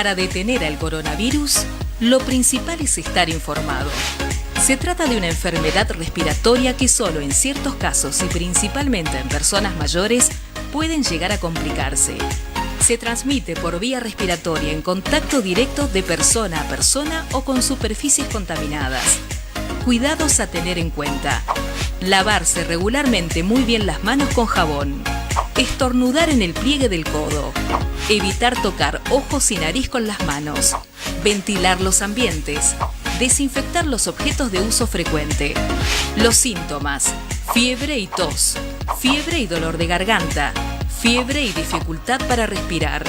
Para detener al coronavirus, lo principal es estar informado. Se trata de una enfermedad respiratoria que solo en ciertos casos y principalmente en personas mayores pueden llegar a complicarse. Se transmite por vía respiratoria en contacto directo de persona a persona o con superficies contaminadas. Cuidados a tener en cuenta: lavarse regularmente muy bien las manos con jabón. Estornudar en el pliegue del codo. Evitar tocar ojos y nariz con las manos. Ventilar los ambientes. Desinfectar los objetos de uso frecuente. Los síntomas: fiebre y tos. Fiebre y dolor de garganta. Fiebre y dificultad para respirar.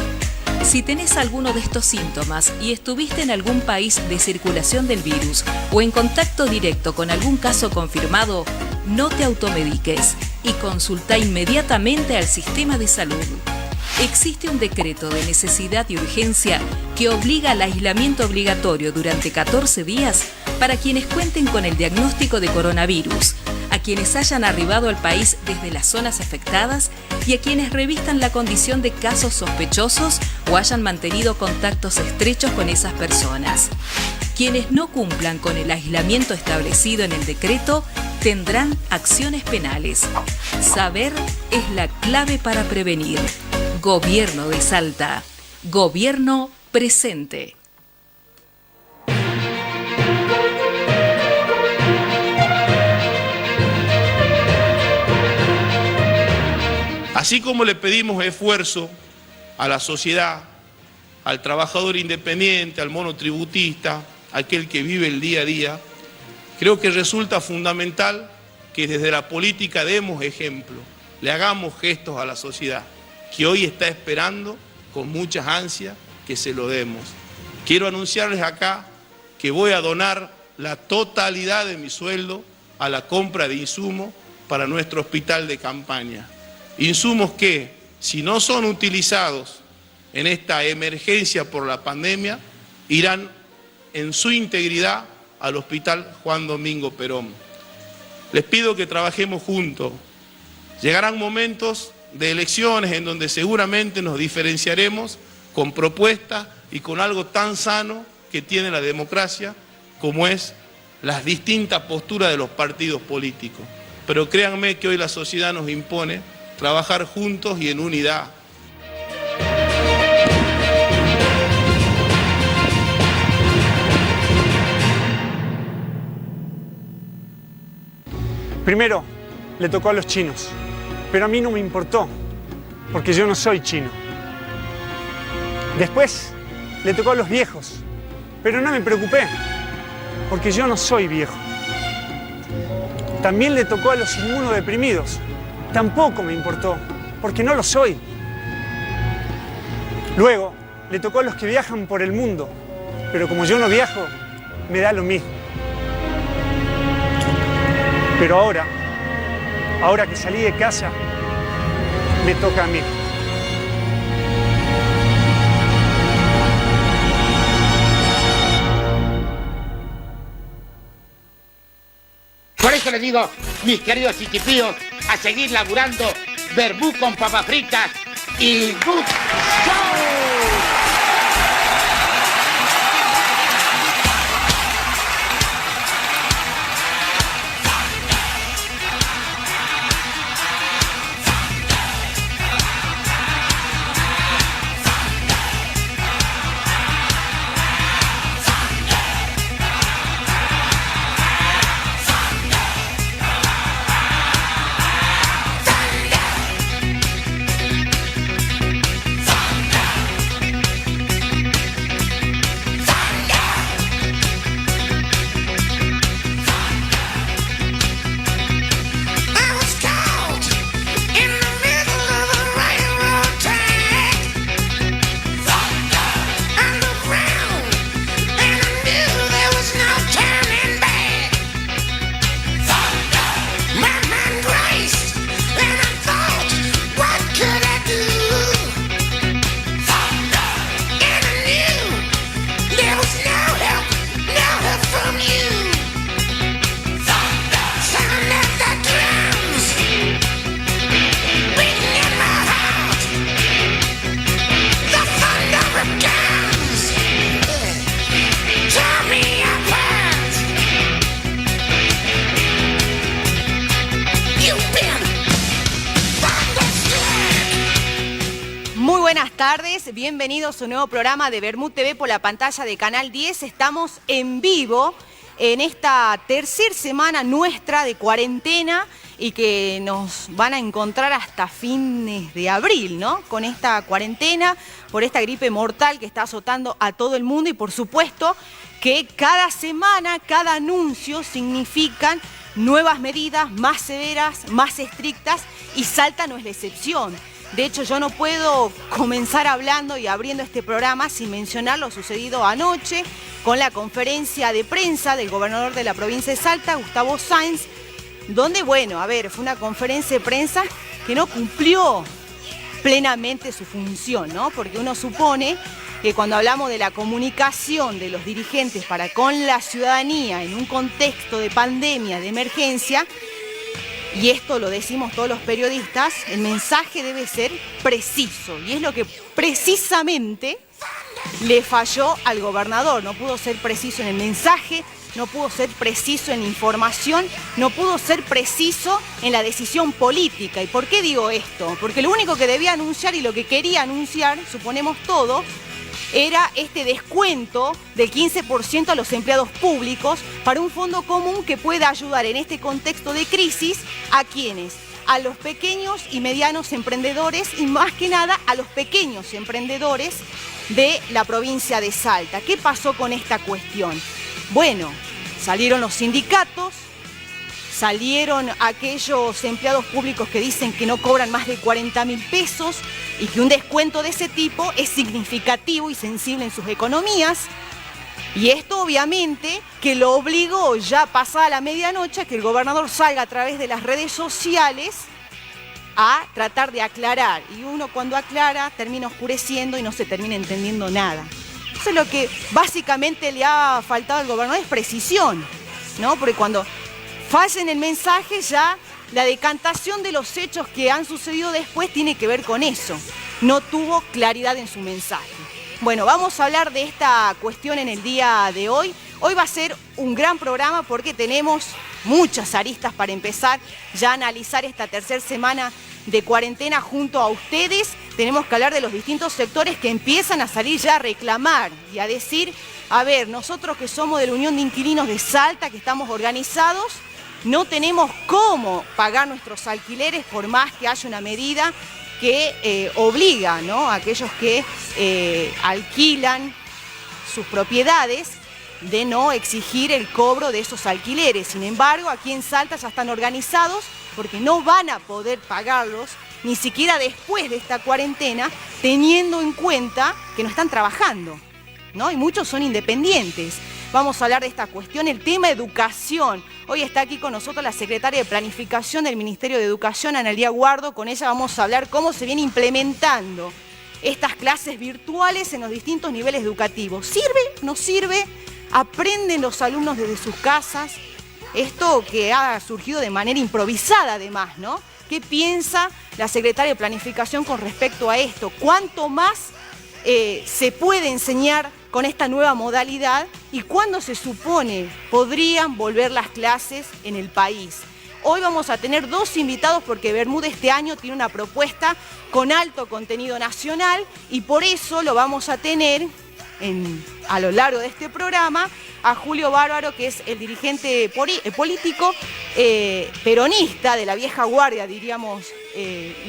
Si tenés alguno de estos síntomas y estuviste en algún país de circulación del virus o en contacto directo con algún caso confirmado, no te automediques y consulta inmediatamente al sistema de salud. Existe un decreto de necesidad y urgencia que obliga al aislamiento obligatorio durante 14 días para quienes cuenten con el diagnóstico de coronavirus, a quienes hayan arribado al país desde las zonas afectadas y a quienes revistan la condición de casos sospechosos o hayan mantenido contactos estrechos con esas personas. Quienes no cumplan con el aislamiento establecido en el decreto tendrán acciones penales. Saber es la clave para prevenir. Gobierno de Salta. Gobierno presente. Así como le pedimos esfuerzo a la sociedad, al trabajador independiente, al monotributista, aquel que vive el día a día, creo que resulta fundamental que desde la política demos ejemplo, le hagamos gestos a la sociedad, que hoy está esperando con muchas ansias que se lo demos. Quiero anunciarles acá que voy a donar la totalidad de mi sueldo a la compra de insumos para nuestro hospital de campaña. Insumos que, si no son utilizados en esta emergencia por la pandemia, irán en su integridad al Hospital Juan Domingo Perón. Les pido que trabajemos juntos. Llegarán momentos de elecciones en donde seguramente nos diferenciaremos con propuestas y con algo tan sano que tiene la democracia como es las distintas posturas de los partidos políticos. Pero créanme que hoy la sociedad nos impone trabajar juntos y en unidad. Primero, le tocó a los chinos, pero a mí no me importó, porque yo no soy chino. Después, le tocó a los viejos, pero no me preocupé, porque yo no soy viejo. También le tocó a los inmunodeprimidos, tampoco me importó, porque no lo soy. Luego, le tocó a los que viajan por el mundo, pero como yo no viajo, me da lo mismo. Pero ahora que salí de casa, me toca a mí. Por eso les digo, mis queridos chiquipíos, a seguir laburando, verbú con papas fritas y good show. tardes, bienvenidos a un nuevo programa de Bermud TV por la pantalla de Canal 10. Estamos en vivo en esta tercera semana nuestra de cuarentena y que nos van a encontrar hasta fines de abril, ¿no? Con esta cuarentena, por esta gripe mortal que está azotando a todo el mundo y por supuesto que cada semana, cada anuncio significan nuevas medidas más severas, más estrictas y Salta no es la excepción. De hecho, yo no puedo comenzar hablando y abriendo este programa sin mencionar lo sucedido anoche con la conferencia de prensa del gobernador de la provincia de Salta, Gustavo Sáenz, donde, bueno, a ver, fue una conferencia de prensa que no cumplió plenamente su función, ¿no? Porque uno supone que cuando hablamos de la comunicación de los dirigentes para con la ciudadanía en un contexto de pandemia, de emergencia, y esto lo decimos todos los periodistas, el mensaje debe ser preciso. Y es lo que precisamente le falló al gobernador. No pudo ser preciso en el mensaje, no pudo ser preciso en la información, no pudo ser preciso en la decisión política. ¿Y por qué digo esto? Porque lo único que debía anunciar y lo que quería anunciar, suponemos todos, era este descuento del 15% a los empleados públicos para un fondo común que pueda ayudar en este contexto de crisis a quienes, a los pequeños y medianos emprendedores y más que nada a los pequeños emprendedores de la provincia de Salta. ¿Qué pasó con esta cuestión? Bueno, salieron los sindicatos, salieron aquellos empleados públicos que dicen que no cobran más de 40.000 pesos y que un descuento de ese tipo es significativo y sensible en sus economías. Y esto obviamente que lo obligó ya pasada la medianoche a que el gobernador salga a través de las redes sociales a tratar de aclarar. Y uno cuando aclara termina oscureciendo y no se termina entendiendo nada. Eso es lo que básicamente le ha faltado al gobernador, es precisión, ¿no? Porque cuando falla en el mensaje ya la decantación de los hechos que han sucedido después tiene que ver con eso. No tuvo claridad en su mensaje. Bueno, vamos a hablar de esta cuestión en el día de hoy. Hoy va a ser un gran programa porque tenemos muchas aristas para empezar ya a analizar esta tercera semana de cuarentena junto a ustedes. Tenemos que hablar de los distintos sectores que empiezan a salir ya a reclamar y a decir, a ver, nosotros que somos de la Unión de Inquilinos de Salta, que estamos organizados, no tenemos cómo pagar nuestros alquileres por más que haya una medida que obliga, ¿no?, a aquellos que alquilan sus propiedades de no exigir el cobro de esos alquileres. Sin embargo, aquí en Salta ya están organizados porque no van a poder pagarlos ni siquiera después de esta cuarentena, teniendo en cuenta que no están trabajando, ¿no? Y muchos son independientes. Vamos a hablar de esta cuestión, el tema educación. Hoy está aquí con nosotros la secretaria de Planificación del Ministerio de Educación, Analía Guardo. Con ella vamos a hablar cómo se viene implementando estas clases virtuales en los distintos niveles educativos. ¿Sirve? ¿No sirve? ¿Aprenden los alumnos desde sus casas? Esto que ha surgido de manera improvisada además, ¿no? ¿Qué piensa la secretaria de Planificación con respecto a esto? ¿Cuánto más se puede enseñar con esta nueva modalidad y cuándo se supone podrían volver las clases en el país? Hoy vamos a tener dos invitados porque Bermud este año tiene una propuesta con alto contenido nacional y por eso lo vamos a tener a lo largo de este programa a Julio Bárbaro, que es el dirigente político peronista de la vieja guardia, diríamos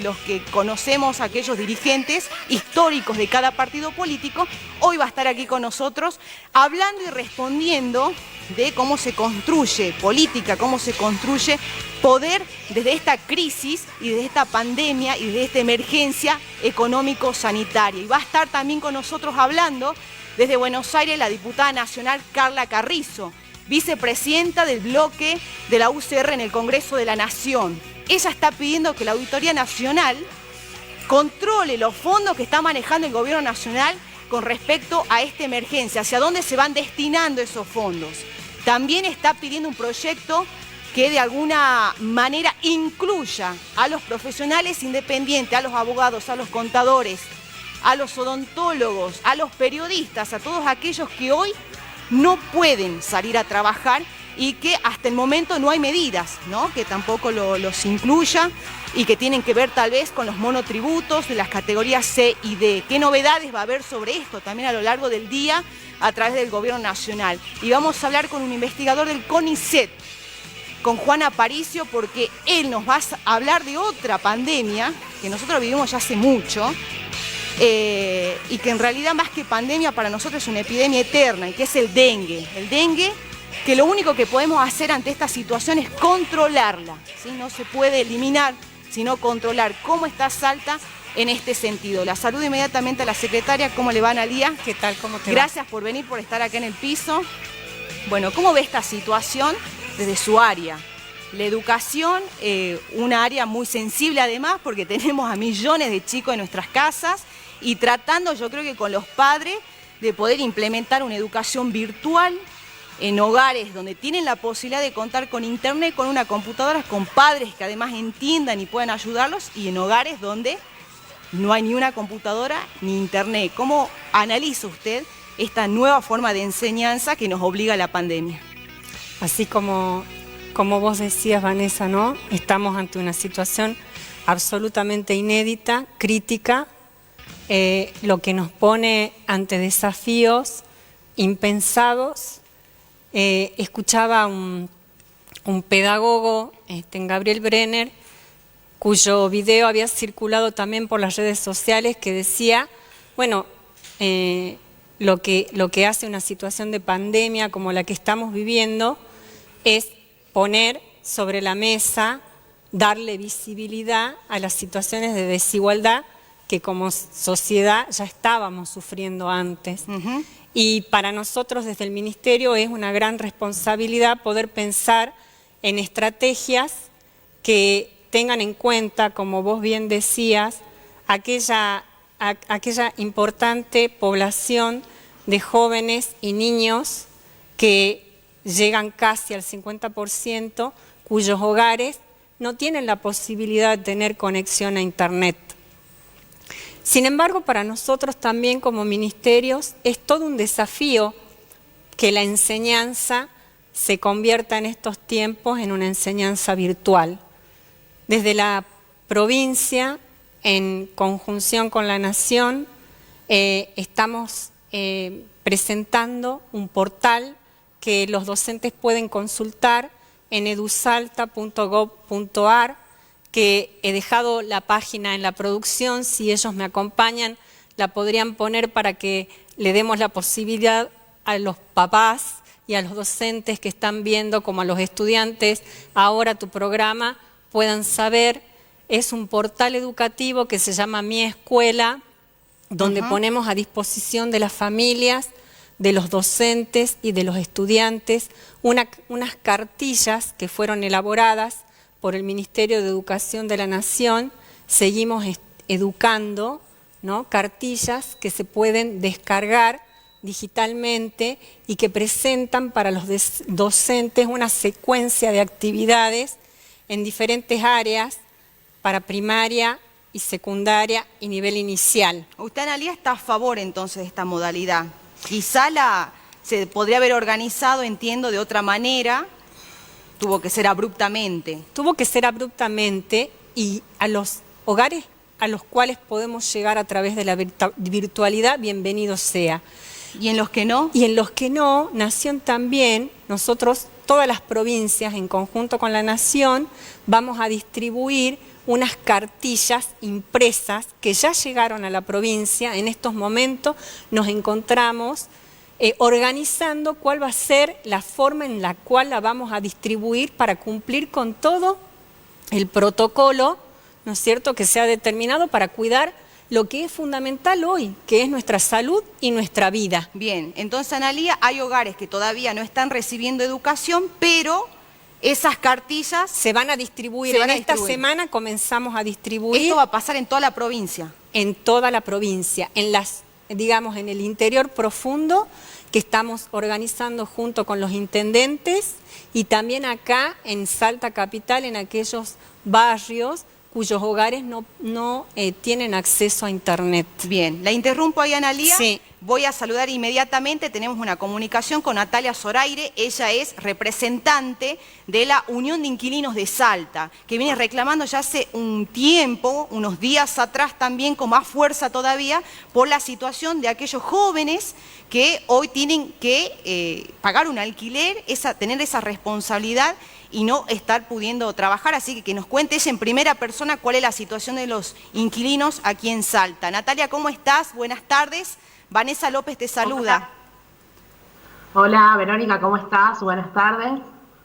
los que conocemos a aquellos dirigentes históricos de cada partido político. Hoy va a estar aquí con nosotros hablando y respondiendo de cómo se construye política, cómo se construye poder desde esta crisis y desde esta pandemia y desde esta emergencia económico-sanitaria. Y va a estar también con nosotros hablando desde Buenos Aires la diputada nacional Carla Carrizo, vicepresidenta del bloque de la UCR en el Congreso de la Nación. Ella está pidiendo que la Auditoría Nacional controle los fondos que está manejando el Gobierno Nacional con respecto a esta emergencia, hacia dónde se van destinando esos fondos. También está pidiendo un proyecto que de alguna manera incluya a los profesionales independientes, a los abogados, a los contadores, a los odontólogos, a los periodistas, a todos aquellos que hoy no pueden salir a trabajar y que hasta el momento no hay medidas, ¿no? Que tampoco los incluya y que tienen que ver tal vez con los monotributos de las categorías C y D. ¿Qué novedades va a haber sobre esto también a lo largo del día a través del Gobierno Nacional? Y vamos a hablar con un investigador del CONICET, con Juan Aparicio, porque él nos va a hablar de otra pandemia que nosotros vivimos ya hace mucho y que en realidad más que pandemia para nosotros es una epidemia eterna, y que es el dengue. El dengue, que lo único que podemos hacer ante esta situación es controlarla, ¿sí? No se puede eliminar, sino controlar. ¿Cómo está Salta en este sentido? La saludo inmediatamente a la secretaria. ¿Cómo le va, Analía? ¿Qué tal? ¿Cómo te va? Gracias por venir, por estar acá en el piso. Bueno, ¿cómo ve esta situación desde su área? La educación, una área muy sensible además, porque tenemos a millones de chicos en nuestras casas y tratando, yo creo que con los padres, de poder implementar una educación virtual en hogares donde tienen la posibilidad de contar con internet, con una computadora, con padres que además entiendan y puedan ayudarlos, y en hogares donde no hay ni una computadora ni internet. ¿Cómo analiza usted esta nueva forma de enseñanza que nos obliga a la pandemia? Así como vos decías, Vanessa, ¿no? Estamos ante una situación absolutamente inédita, crítica, lo que nos pone ante desafíos impensados. Escuchaba un pedagogo, en Gabriel Brenner, cuyo video había circulado también por las redes sociales, que decía, bueno, lo que hace una situación de pandemia como la que estamos viviendo es poner sobre la mesa, darle visibilidad a las situaciones de desigualdad que como sociedad ya estábamos sufriendo antes. Y para nosotros desde el Ministerio es una gran responsabilidad poder pensar en estrategias que tengan en cuenta, como vos bien decías, aquella importante población de jóvenes y niños que llegan casi al 50%, cuyos hogares no tienen la posibilidad de tener conexión a Internet. Sin embargo, para nosotros también como ministerios es todo un desafío que la enseñanza se convierta en estos tiempos en una enseñanza virtual. Desde la provincia, en conjunción con la Nación, estamos presentando un portal que los docentes pueden consultar en edusalta.gov.ar, que he dejado la página en la producción. Si ellos me acompañan, la podrían poner para que le demos la posibilidad a los papás y a los docentes que están viendo, como a los estudiantes, ahora tu programa, puedan saber. Es un portal educativo que se llama Mi Escuela, donde ponemos a disposición de las familias, de los docentes y de los estudiantes unas cartillas que fueron elaboradas por el Ministerio de Educación de la Nación. Seguimos educando, ¿no? Cartillas que se pueden descargar digitalmente y que presentan para los docentes una secuencia de actividades en diferentes áreas para primaria y secundaria y nivel inicial. Usted, Analía, está a favor entonces de esta modalidad. Quizá se podría haber organizado, entiendo, de otra manera. Tuvo que ser abruptamente. Tuvo que ser abruptamente, y a los hogares a los cuales podemos llegar a través de la virtualidad, bienvenido sea. ¿Y en los que no? Y en los que no, Nación también, nosotros, todas las provincias, en conjunto con la Nación, vamos a distribuir unas cartillas impresas que ya llegaron a la provincia. En estos momentos nos encontramos organizando cuál va a ser la forma en la cual la vamos a distribuir para cumplir con todo el protocolo, ¿no es cierto?, que se ha determinado para cuidar lo que es fundamental hoy, que es nuestra salud y nuestra vida. Bien, entonces, Analía, hay hogares que todavía no están recibiendo educación, pero esas cartillas se van a distribuir. Esta semana comenzamos a distribuir. ¿Esto va a pasar en toda la provincia? En toda la provincia, digamos, en el interior profundo, que estamos organizando junto con los intendentes, y también acá en Salta Capital, en aquellos barrios cuyos hogares no tienen acceso a Internet. Bien, la interrumpo ahí, Analía. Sí. Voy a saludar inmediatamente, tenemos una comunicación con Natalia Zoraire, ella es representante de la Unión de Inquilinos de Salta, que viene reclamando ya hace un tiempo, unos días atrás también, con más fuerza todavía, por la situación de aquellos jóvenes que hoy tienen que pagar un alquiler, tener esa responsabilidad y no estar pudiendo trabajar. Así que nos cuente ella en primera persona cuál es la situación de los inquilinos aquí en Salta. Natalia, ¿cómo estás? Buenas tardes. Vanessa López te saluda. Hola Verónica, ¿cómo estás? Buenas tardes.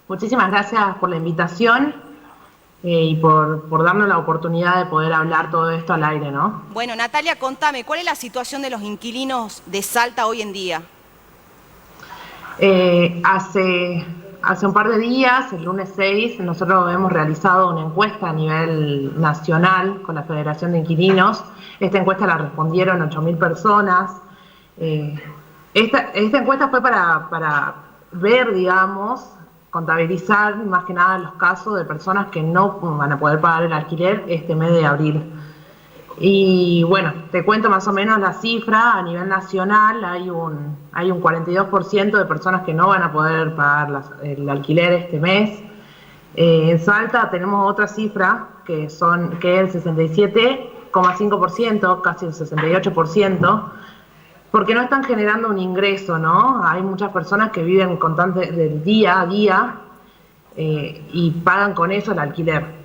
Muchísimas gracias por la invitación y por darnos la oportunidad de poder hablar todo esto al aire, ¿no? Bueno, Natalia, contame, ¿cuál es la situación de los inquilinos de Salta hoy en día? Hace un par de días, el lunes 6, nosotros hemos realizado una encuesta a nivel nacional con la Federación de Inquilinos. Esta encuesta la respondieron 8.000 personas. Esta encuesta fue para ver, digamos, contabilizar más que nada los casos de personas que no van a poder pagar el alquiler este mes de abril. Y bueno, te cuento más o menos la cifra. A nivel nacional hay un 42% de personas que no van a poder pagar el alquiler este mes. En Salta tenemos otra cifra que es el 67,5%, casi el 68%, porque no están generando un ingreso, ¿no? Hay muchas personas que viven constante del día a día y pagan con eso el alquiler.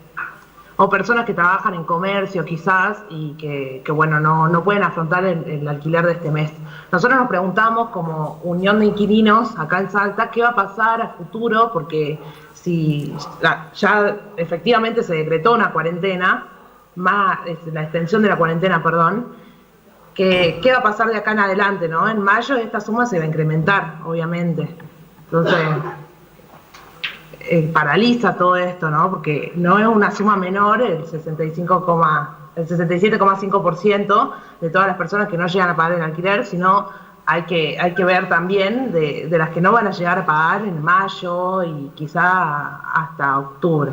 O personas que trabajan en comercio quizás y que bueno, no pueden afrontar el alquiler de este mes. Nosotros nos preguntamos como Unión de Inquilinos acá en Salta, ¿qué va a pasar a futuro? Porque si ya efectivamente se decretó una cuarentena, la extensión de la cuarentena, perdón, ¿qué va a pasar de acá en adelante, ¿no? En mayo esta suma se va a incrementar, obviamente. Entonces paraliza todo esto, ¿no? Porque no es una suma menor, el 67,5% de todas las personas que no llegan a pagar el alquiler, sino hay que ver también de las que no van a llegar a pagar en mayo y quizá hasta octubre.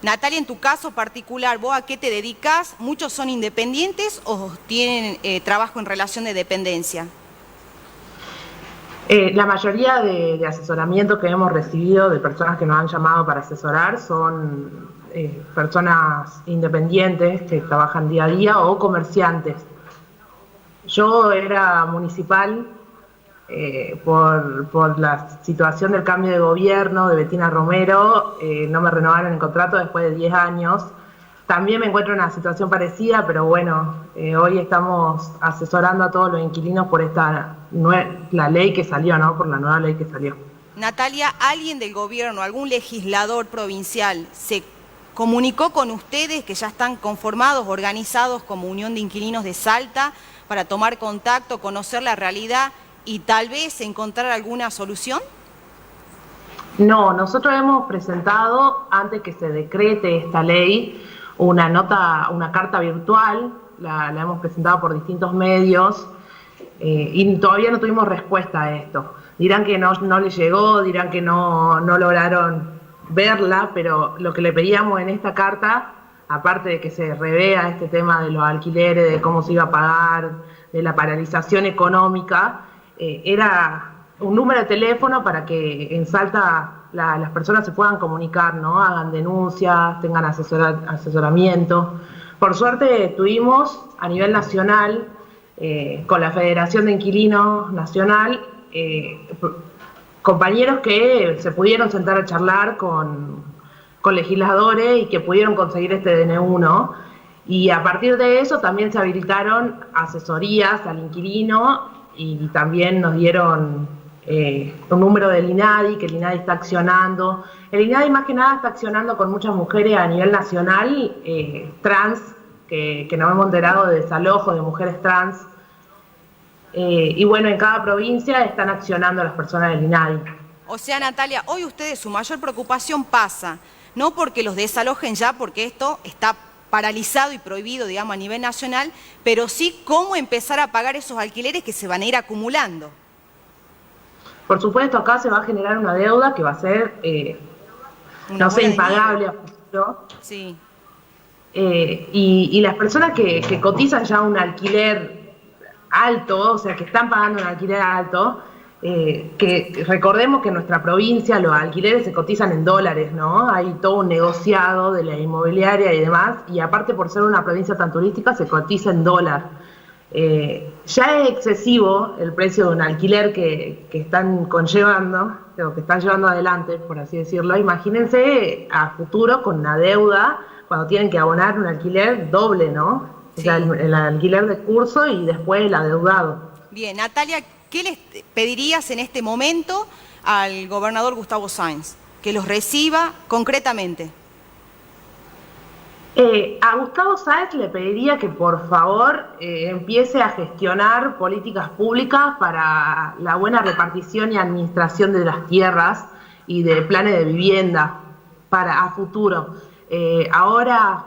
Natalia, en tu caso particular, ¿vos a qué te dedicas? ¿Muchos son independientes o tienen trabajo en relación de dependencia? La mayoría de asesoramiento que hemos recibido de personas que nos han llamado para asesorar son personas independientes que trabajan día a día o comerciantes. Yo era municipal por la situación del cambio de gobierno de Betina Romero, no me renovaron el contrato después de 10 años. También me encuentro en una situación parecida, pero bueno, hoy estamos asesorando a todos los inquilinos por la ley que salió, ¿no? Por la nueva ley que salió. Natalia, ¿alguien del gobierno, algún legislador provincial se comunicó con ustedes que ya están conformados, organizados como Unión de Inquilinos de Salta para tomar contacto, conocer la realidad y tal vez encontrar alguna solución? No, nosotros hemos presentado, antes que se decrete esta ley, una carta virtual, la hemos presentado por distintos medios y todavía no tuvimos respuesta a esto. Dirán que no les llegó, dirán que no lograron verla, pero lo que le pedíamos en esta carta, aparte de que se revea este tema de los alquileres, de cómo se iba a pagar, de la paralización económica, era un número de teléfono para que en Salta las personas se puedan comunicar, ¿no? Hagan denuncias, tengan asesoramiento. Por suerte tuvimos a nivel nacional, con la Federación de Inquilinos Nacional, compañeros que se pudieron sentar a charlar con legisladores y que pudieron conseguir este DNU, ¿no? Y a partir de eso también se habilitaron asesorías al inquilino y también nos dieron un número del INADI, que el INADI está accionando. El INADI más que nada está accionando con muchas mujeres a nivel nacional, trans, que nos hemos enterado de desalojos de mujeres trans. Y bueno, en cada provincia están accionando las personas del INADI. O sea, Natalia, hoy ustedes su mayor preocupación pasa, no porque los desalojen ya, porque esto está paralizado y prohibido, digamos, a nivel nacional, pero sí cómo empezar a pagar esos alquileres que se van a ir acumulando. Por supuesto, acá se va a generar una deuda que va a ser, no sé, impagable a futuro. Sí. Y las personas que cotizan ya un alquiler alto, o sea, que están pagando un alquiler alto, que recordemos que en nuestra provincia los alquileres se cotizan en dólares, ¿no? Hay todo un negociado de la inmobiliaria y demás, y aparte por ser una provincia tan turística se cotiza en dólar. Ya es excesivo el precio de un alquiler que están conllevando, o que están llevando adelante, por así decirlo. Imagínense a futuro con una deuda, cuando tienen que abonar un alquiler doble, ¿no? O sea, el alquiler de curso y después el adeudado. Bien, Natalia, ¿qué les pedirías en este momento al gobernador Gustavo Sáenz? Que los reciba concretamente. A Gustavo Sáenz le pediría que por favor empiece a gestionar políticas públicas para la buena repartición y administración de las tierras y de planes de vivienda a futuro. Ahora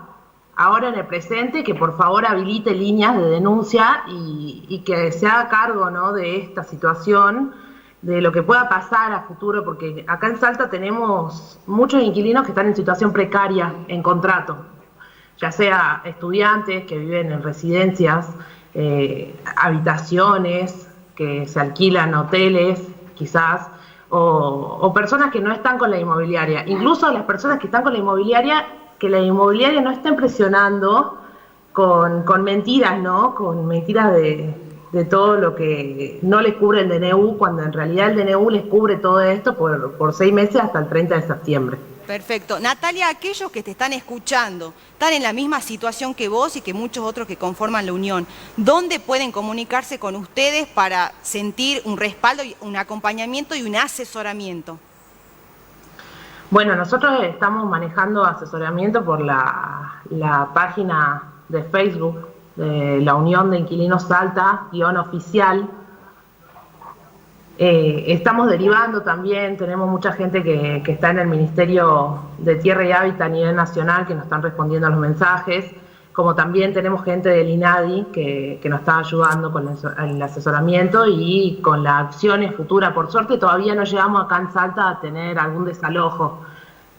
en el presente, que por favor habilite líneas de denuncia y que se haga cargo, ¿no?, de esta situación, de lo que pueda pasar a futuro, porque acá en Salta tenemos muchos inquilinos que están en situación precaria en contrato, ya sea estudiantes que viven en residencias, habitaciones que se alquilan, hoteles quizás, o personas que no están con la inmobiliaria. Incluso las personas que están con la inmobiliaria, que la inmobiliaria no estén presionando con mentiras, ¿no? Con mentiras de todo lo que no les cubre el DNU, cuando en realidad el DNU les cubre todo esto por 6 meses hasta el 30 de septiembre. Perfecto. Natalia, aquellos que te están escuchando, están en la misma situación que vos y que muchos otros que conforman la Unión. ¿Dónde pueden comunicarse con ustedes para sentir un respaldo, un acompañamiento y un asesoramiento? Bueno, nosotros estamos manejando asesoramiento por la página de Facebook de la Unión de Inquilinos Salta, _oficial. Estamos derivando también, tenemos mucha gente que está en el Ministerio de Tierra y Hábitat a nivel nacional que nos están respondiendo a los mensajes, como también tenemos gente del INADI que nos está ayudando con el asesoramiento y con las acciones futuras. Por suerte todavía no llegamos acá en Salta a tener algún desalojo.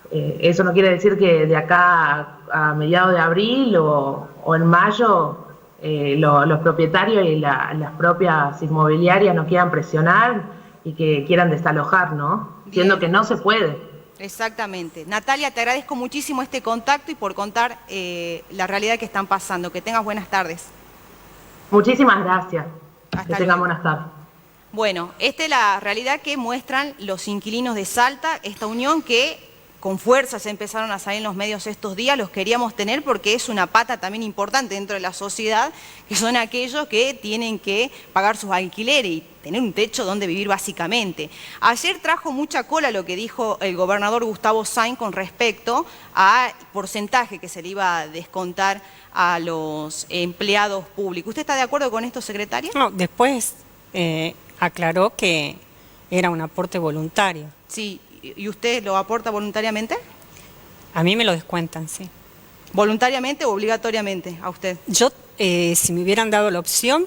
Eso no quiere decir que de acá a mediados de abril o en mayo los propietarios y las propias inmobiliarias nos quieran presionar y que quieran desalojar, ¿no? Bien. Siendo que no se puede. Exactamente. Natalia, te agradezco muchísimo este contacto y por contar la realidad que están pasando. Que tengas buenas tardes. Muchísimas gracias. Que tengan buenas tardes. Bueno, esta es la realidad que muestran los inquilinos de Salta, esta unión que con fuerza se empezaron a salir en los medios estos días, los queríamos tener porque es una pata también importante dentro de la sociedad, que son aquellos que tienen que pagar sus alquileres y tener un techo donde vivir básicamente. Ayer trajo mucha cola lo que dijo el gobernador Gustavo Sáenz con respecto al porcentaje que se le iba a descontar a los empleados públicos. ¿Usted está de acuerdo con esto, secretaria? No, después aclaró que era un aporte voluntario. Sí. ¿Y usted lo aporta voluntariamente? A mí me lo descuentan, sí. ¿Voluntariamente o obligatoriamente a usted? Yo, si me hubieran dado la opción,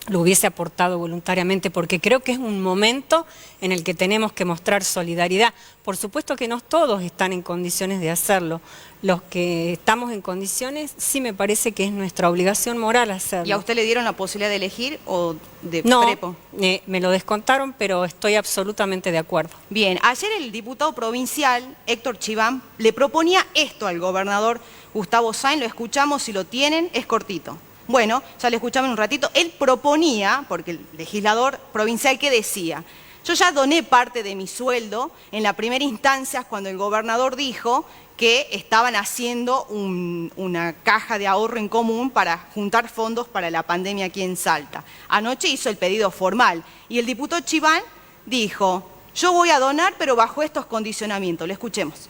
lo hubiese aportado voluntariamente, porque creo que es un momento en el que tenemos que mostrar solidaridad. Por supuesto que no todos están en condiciones de hacerlo. Los que estamos en condiciones, sí me parece que es nuestra obligación moral hacerlo. ¿Y a usted le dieron la posibilidad de elegir o de prepo? No, me lo descontaron, pero estoy absolutamente de acuerdo. Bien, ayer el diputado provincial, Héctor Chiván, le proponía esto al gobernador Gustavo Sáenz, lo escuchamos, si lo tienen, es cortito. Bueno, ya lo escuchamos en un ratito, él proponía, porque el legislador provincial, ¿qué decía? Yo ya doné parte de mi sueldo en la primera instancia cuando el gobernador dijo que estaban haciendo una caja de ahorro en común para juntar fondos para la pandemia aquí en Salta. Anoche hizo el pedido formal y el diputado Chiván dijo, yo voy a donar pero bajo estos condicionamientos. Lo escuchemos.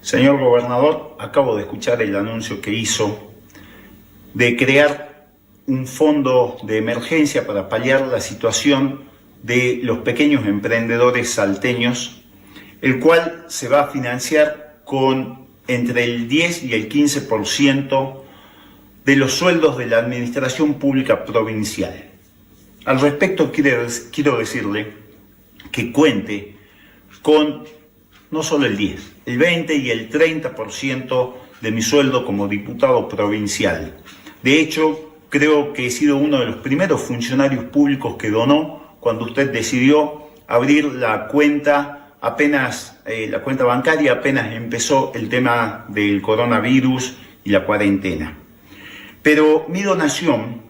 Señor gobernador, acabo de escuchar el anuncio que hizo de crear un fondo de emergencia para paliar la situación de los pequeños emprendedores salteños, el cual se va a financiar con entre el 10 y el 15% de los sueldos de la administración pública provincial. Al respecto quiero decirle que cuente con no solo el 10, el 20 y el 30% de mi sueldo como diputado provincial. De hecho, creo que he sido uno de los primeros funcionarios públicos que donó cuando usted decidió abrir la cuenta la cuenta bancaria apenas empezó el tema del coronavirus y la cuarentena. Pero mi donación,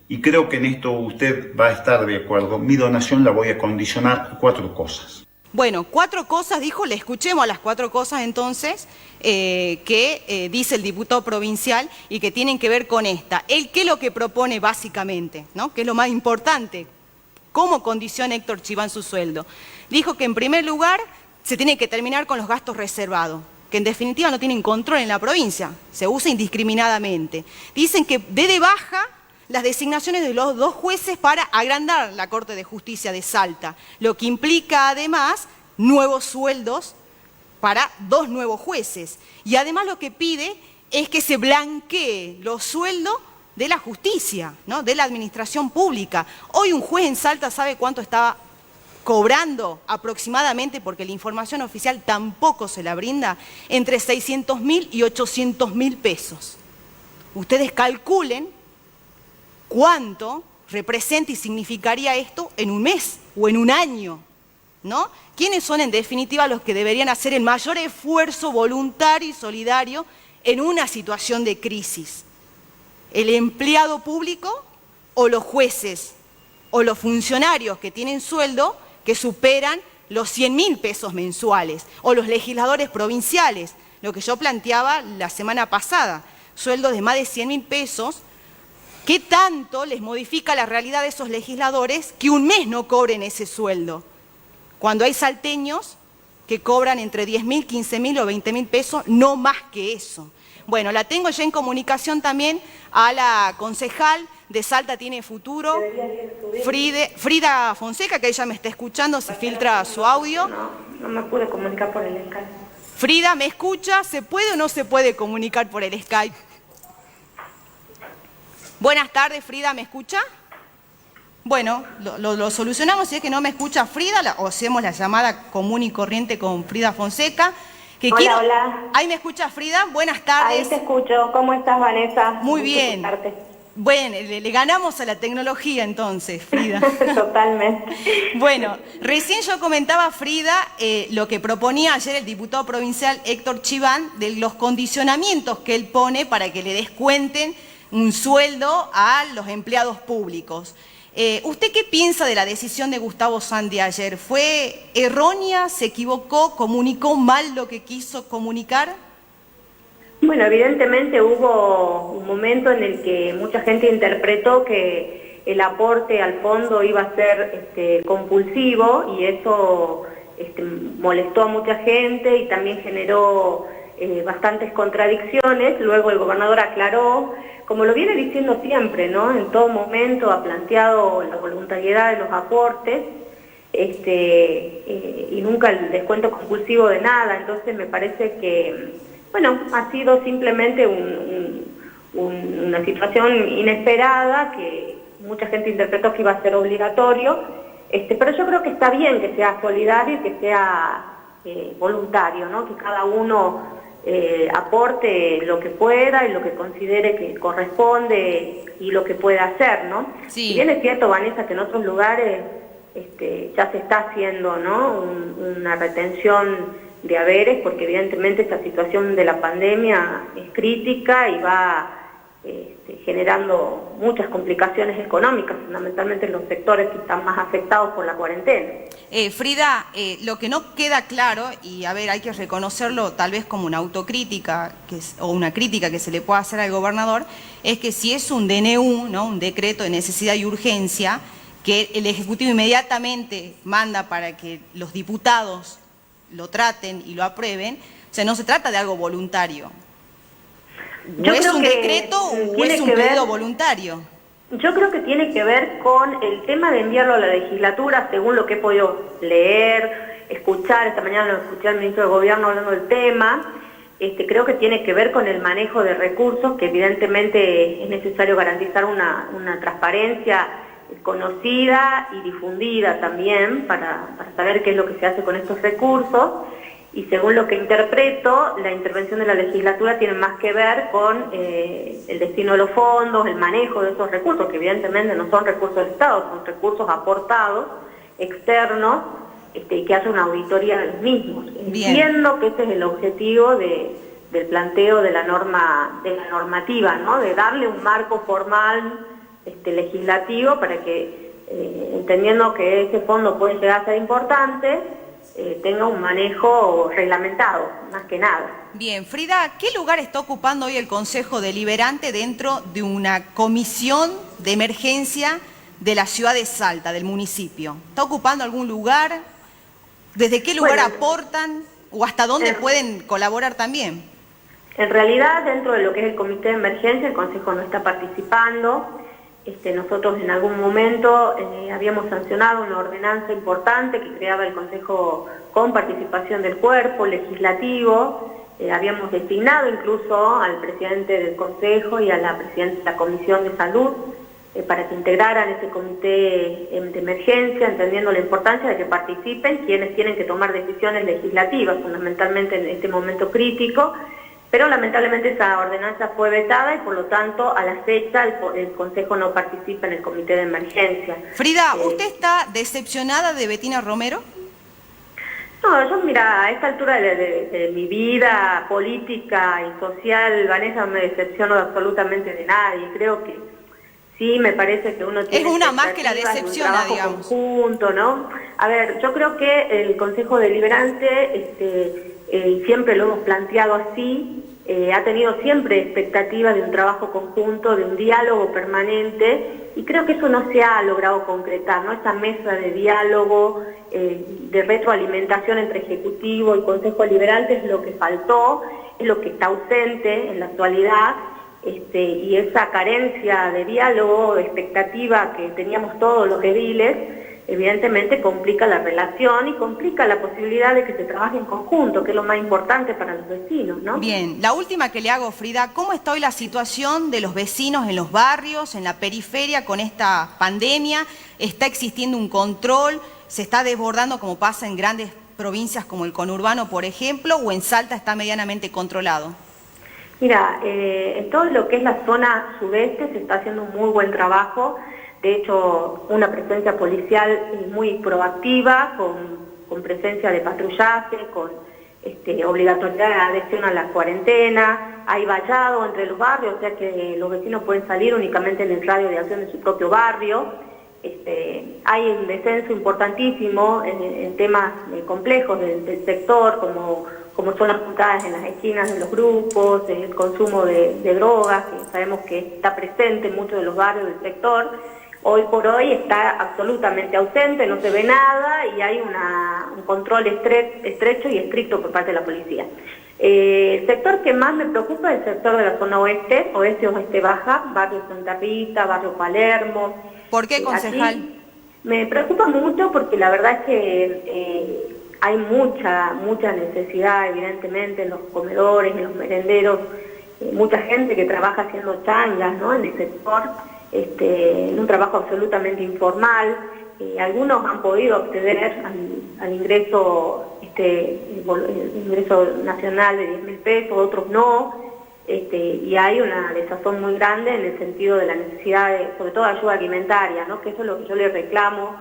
y creo que en esto usted va a estar de acuerdo, mi donación la voy a condicionar a 4 cosas. Bueno, 4 cosas, dijo, le escuchemos a las 4 cosas entonces que dice el diputado provincial y que tienen que ver con esta. Él, ¿qué es lo que propone básicamente? ¿No? ¿Qué es lo más importante? ¿Cómo condiciona Héctor Chiván su sueldo? Dijo que en primer lugar se tiene que terminar con los gastos reservados, que en definitiva no tienen control en la provincia, se usa indiscriminadamente. Dicen que dé de baja las designaciones de los 2 jueces para agrandar la Corte de Justicia de Salta, lo que implica además nuevos sueldos para 2 nuevos jueces. Y además lo que pide es que se blanquee los sueldos de la justicia, ¿no? De la administración pública. Hoy un juez en Salta sabe cuánto estaba cobrando aproximadamente, porque la información oficial tampoco se la brinda, entre 600.000 y 800.000 pesos. Ustedes calculen cuánto representa y significaría esto en un mes o en un año, ¿no? ¿Quiénes son en definitiva los que deberían hacer el mayor esfuerzo voluntario y solidario en una situación de crisis? ¿El empleado público o los jueces o los funcionarios que tienen sueldo que superan los 100.000 pesos mensuales, o los legisladores provinciales, lo que yo planteaba la semana pasada, sueldos de más de 100.000 pesos? ¿Qué tanto les modifica la realidad de esos legisladores que un mes no cobren ese sueldo? Cuando hay salteños que cobran entre 10.000, 15.000 o 20.000 pesos, no más que eso. Bueno, la tengo ya en comunicación también a la concejal de Salta Tiene Futuro, Frida Fonseca, que ella me está escuchando, se filtra su audio. No me pude comunicar por el Skype. Frida, ¿me escucha? ¿Se puede o no se puede comunicar por el Skype? Buenas tardes, Frida, ¿me escucha? Bueno, lo solucionamos. Si es que no me escucha Frida, o hacemos la llamada común y corriente con Frida Fonseca. Hola. ¿Ahí me escucha Frida? Buenas tardes. Ahí te escucho. ¿Cómo estás, Vanessa? Muy bien. Bueno, le ganamos a la tecnología entonces, Frida. Totalmente. Bueno, recién yo comentaba, Frida, lo que proponía ayer el diputado provincial Héctor Chiván, de los condicionamientos que él pone para que le descuenten un sueldo a los empleados públicos. ¿Usted qué piensa de la decisión de Gustavo Santi ayer? ¿Fue errónea? ¿Se equivocó? ¿Comunicó mal lo que quiso comunicar? Bueno, evidentemente hubo un momento en el que mucha gente interpretó que el aporte al fondo iba a ser compulsivo, y eso molestó a mucha gente y también generó bastantes contradicciones. Luego el gobernador aclaró, como lo viene diciendo siempre, ¿no? En todo momento ha planteado la voluntariedad de los aportes y nunca el descuento compulsivo de nada. Entonces me parece que, bueno, ha sido simplemente una situación inesperada que mucha gente interpretó que iba a ser obligatorio, pero yo creo que está bien que sea solidario y que sea voluntario, ¿no? Que cada uno aporte lo que pueda y lo que considere que corresponde y lo que pueda hacer, ¿no? Sí. Si bien es cierto, Vanessa, que en otros lugares ya se está haciendo, ¿no? Una retención de haberes, porque evidentemente esta situación de la pandemia es crítica y va generando muchas complicaciones económicas, fundamentalmente en los sectores que están más afectados por la cuarentena. Frida, lo que no queda claro, y a ver, hay que reconocerlo tal vez como una autocrítica o una crítica que se le pueda hacer al gobernador, es que si es un DNU, ¿no? Un decreto de necesidad y urgencia, que el Ejecutivo inmediatamente manda para que los diputados lo traten y lo aprueben, o sea, no se trata de algo voluntario. ¿O es un decreto o es un pedido voluntario? Yo creo que tiene que ver con el tema de enviarlo a la legislatura, según lo que he podido leer, escuchar. Esta mañana lo escuché al ministro de Gobierno hablando del tema. Creo que tiene que ver con el manejo de recursos, que evidentemente es necesario garantizar una transparencia conocida y difundida también para saber qué es lo que se hace con estos recursos. y según lo que interpreto, la intervención de la legislatura tiene más que ver con el destino de los fondos, el manejo de esos recursos, que evidentemente no son recursos del Estado, son recursos aportados, externos, y que haya una auditoría de los mismos. Bien. Entiendo que ese es el objetivo del planteo de la normativa, ¿no? De darle un marco formal legislativo para que, entendiendo que ese fondo puede llegar a ser importante, tenga un manejo reglamentado, más que nada. Bien, Frida, ¿qué lugar está ocupando hoy el Consejo Deliberante dentro de una comisión de emergencia de la ciudad de Salta, del municipio? ¿Está ocupando algún lugar? ¿Desde qué lugar aportan o hasta dónde pueden colaborar también? En realidad, dentro de lo que es el comité de emergencia, el Consejo no está participando. Nosotros en algún momento habíamos sancionado una ordenanza importante que creaba el Consejo con participación del cuerpo legislativo. Habíamos designado incluso al presidente del Consejo y a la presidenta de la Comisión de Salud para que integraran ese comité de emergencia, entendiendo la importancia de que participen quienes tienen que tomar decisiones legislativas, fundamentalmente en este momento crítico. Pero lamentablemente esa ordenanza fue vetada y por lo tanto a la fecha el Consejo no participa en el comité de emergencia. Frida, ¿usted está decepcionada de Betina Romero? No, yo mira, a esta altura de mi vida política y social, Vanessa, no me decepciono absolutamente de nadie. Creo que sí, me parece que uno tiene... Es una más que la decepciona, de un digamos. Conjunto, ¿no? A ver, yo creo que el Consejo Deliberante, siempre lo hemos planteado así, ha tenido siempre expectativas de un trabajo conjunto, de un diálogo permanente, y creo que eso no se ha logrado concretar, ¿no? Esa mesa de diálogo, de retroalimentación entre Ejecutivo y Consejo Deliberante es lo que faltó, es lo que está ausente en la actualidad, y esa carencia de diálogo, de expectativa que teníamos todos los ediles, evidentemente complica la relación y complica la posibilidad de que se trabaje en conjunto, que es lo más importante para los vecinos, ¿no? Bien, la última que le hago, Frida, ¿cómo está hoy la situación de los vecinos en los barrios, en la periferia con esta pandemia? ¿Está existiendo un control? ¿Se está desbordando como pasa en grandes provincias como el conurbano, por ejemplo, o en Salta está medianamente controlado? Mira, en todo lo que es la zona sudeste se está haciendo un muy buen trabajo. De hecho, una presencia policial muy proactiva, con presencia de patrullaje, con obligatoriedad de adhesión a la cuarentena. Hay vallado entre los barrios, o sea que los vecinos pueden salir únicamente en el radio de acción de su propio barrio. Hay un descenso importantísimo en temas complejos del sector, como son las puntadas en las esquinas de los grupos, el consumo de drogas, que sabemos que está presente en muchos de los barrios del sector. Hoy por hoy está absolutamente ausente, no se ve nada y hay un control estrecho y estricto por parte de la policía. El sector que más me preocupa es el sector de la zona oeste, oeste baja, barrio Santa Rita, barrio Palermo. ¿Por qué, concejal? Aquí me preocupa mucho porque la verdad es que hay mucha necesidad, evidentemente, en los comedores, en los merenderos, mucha gente que trabaja haciendo changas, ¿no? En el sector. En un trabajo absolutamente informal. Algunos han podido acceder al ingreso, el ingreso nacional de 10.000 pesos, otros no, y hay una desazón muy grande en el sentido de la necesidad de, sobre todo, ayuda alimentaria, ¿no? Que eso es lo que yo le reclamo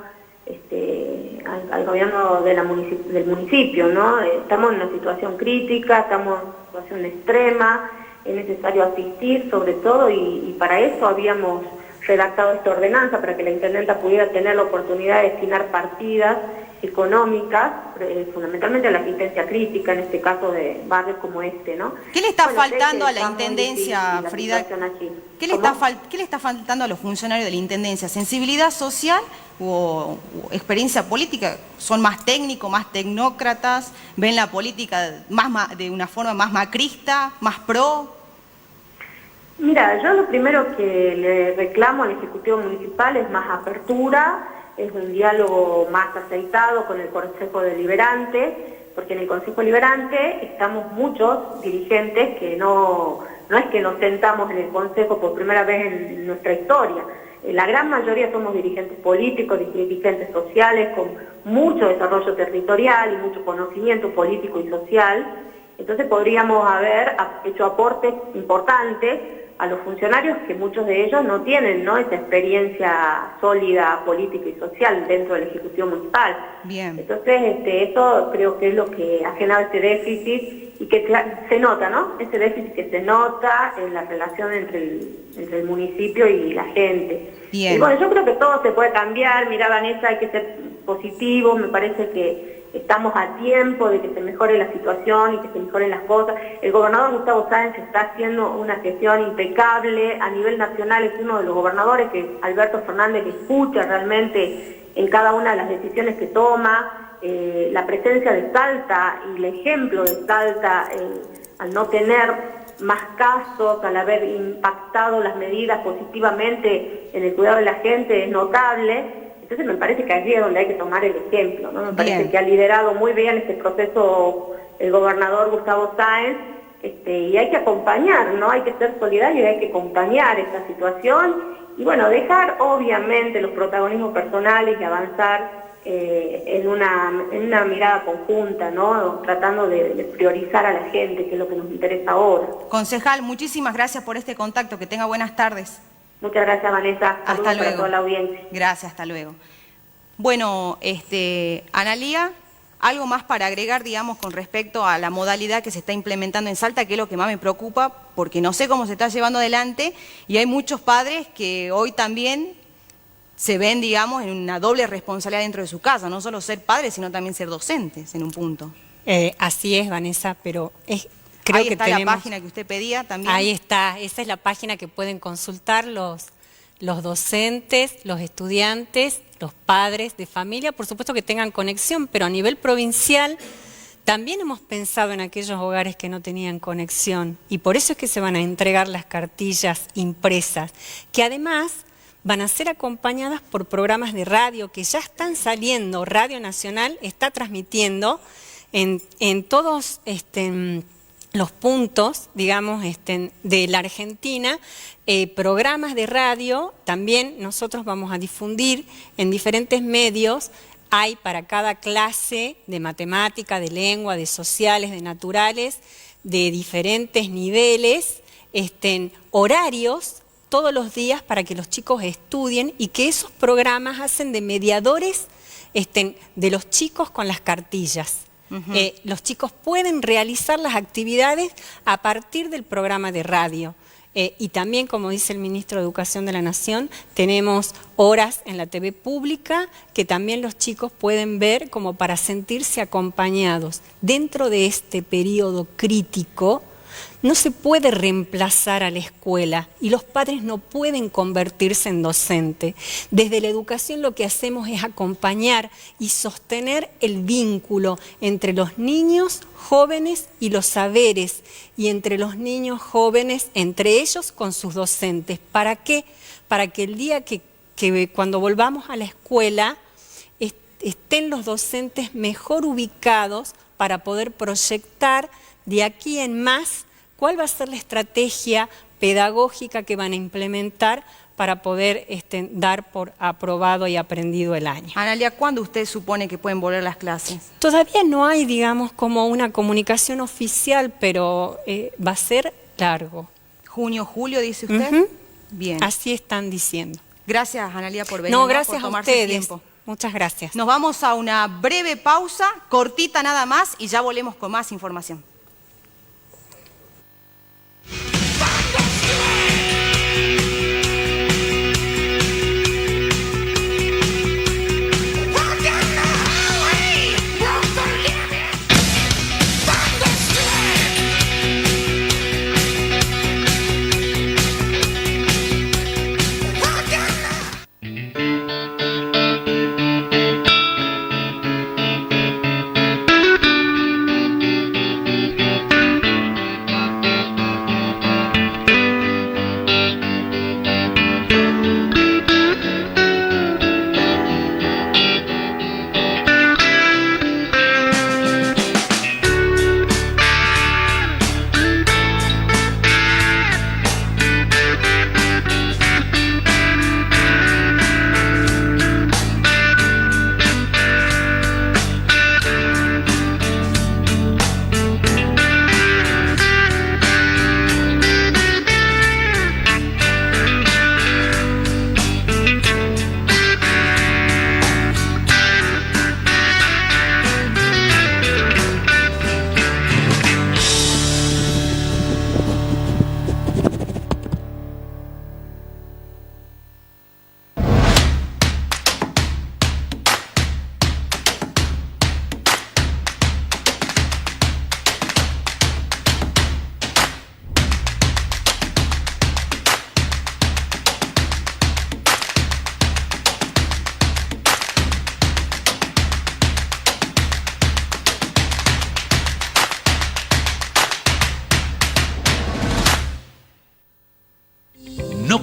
al gobierno del municipio, ¿no? Estamos en una situación crítica, estamos en una situación extrema, es necesario asistir sobre todo y para eso habíamos redactado esta ordenanza, para que la intendenta pudiera tener la oportunidad de destinar partidas económicas, fundamentalmente a la asistencia crítica, en este caso de barrios como ¿no? ¿Qué le está faltando a la intendencia, Frida? ¿Qué le está faltando a los funcionarios de la intendencia? ¿Sensibilidad social o experiencia política? ¿Son más técnicos, más tecnócratas? ¿Ven la política de una forma más macrista, más pro? Mira, yo lo primero que le reclamo al Ejecutivo Municipal es más apertura, es un diálogo más aceitado con el Consejo Deliberante, porque en el Consejo Deliberante estamos muchos dirigentes que no es que nos sentamos en el Consejo por primera vez en nuestra historia, la gran mayoría somos dirigentes políticos, dirigentes sociales, con mucho desarrollo territorial y mucho conocimiento político y social. Entonces podríamos haber hecho aportes importantes a los funcionarios, que muchos de ellos no tienen, ¿no?, esa experiencia sólida política y social dentro del Ejecutivo Municipal. Bien. Entonces, eso creo que es lo que ha generado este déficit y que se nota, ¿no? Ese déficit que se nota en la relación entre el municipio y la gente. Bien. Y bueno, yo creo que todo se puede cambiar. Mira, Vanessa, hay que ser positivos, me parece que estamos a tiempo de que se mejore la situación y que se mejoren las cosas. El gobernador Gustavo Sáenz está haciendo una gestión impecable, a nivel nacional es uno de los gobernadores que Alberto Fernández escucha realmente en cada una de las decisiones que toma. La presencia de Salta y el ejemplo de Salta al no tener más casos, al haber impactado las medidas positivamente en el cuidado de la gente es notable. Entonces me parece que allí es donde hay que tomar el ejemplo, ¿no? Me parece que ha liderado muy bien este proceso el gobernador Gustavo Sáenz, y hay que acompañar, ¿no? Hay que ser solidarios y hay que acompañar esta situación y bueno, dejar obviamente los protagonismos personales y avanzar en una mirada conjunta, ¿no? Tratando de priorizar a la gente, que es lo que nos interesa ahora. Concejal, muchísimas gracias por este contacto, que tenga buenas tardes. Muchas gracias, Vanessa. Hasta luego. Para toda la audiencia. Gracias, hasta luego. Bueno, Analía, algo más para agregar, digamos, con respecto a la modalidad que se está implementando en Salta, que es lo que más me preocupa, porque no sé cómo se está llevando adelante y hay muchos padres que hoy también se ven, digamos, en una doble responsabilidad dentro de su casa, no solo ser padres, sino también ser docentes en un punto. Así es, Vanessa, pero creo ahí que está la página que usted pedía también. Ahí está, esa es la página que pueden consultar los docentes, los estudiantes, los padres de familia, por supuesto que tengan conexión, pero a nivel provincial también hemos pensado en aquellos hogares que no tenían conexión y por eso es que se van a entregar las cartillas impresas, que además van a ser acompañadas por programas de radio que ya están saliendo. Radio Nacional está transmitiendo en todos los puntos, digamos, de la Argentina, programas de radio. También nosotros vamos a difundir en diferentes medios. Hay para cada clase de matemática, de lengua, de sociales, de naturales, de diferentes niveles, horarios todos los días para que los chicos estudien y que esos programas hacen de mediadores de los chicos con las cartillas. Los chicos pueden realizar las actividades a partir del programa de radio. Y también, como dice el ministro de Educación de la Nación, tenemos horas en la TV pública que también los chicos pueden ver como para sentirse acompañados. Dentro de este periodo crítico, no se puede reemplazar a la escuela y los padres no pueden convertirse en docente. Desde la educación lo que hacemos es acompañar y sostener el vínculo entre los niños, jóvenes y los saberes, y entre los niños jóvenes, entre ellos con sus docentes. ¿Para qué? Para que el día que cuando volvamos a la escuela estén los docentes mejor ubicados para poder proyectar de aquí en más cuál va a ser la estrategia pedagógica que van a implementar para poder dar por aprobado y aprendido el año. Analía, ¿cuándo usted supone que pueden volver las clases? Todavía no hay, digamos, como una comunicación oficial, pero va a ser largo. ¿Junio, julio, dice usted? Bien. Así están diciendo. Gracias, Analía, por venir. No, gracias por a tomarse ustedes. tiempo. Muchas gracias. Nos vamos a una breve pausa, cortita nada más, y ya volvemos con más información.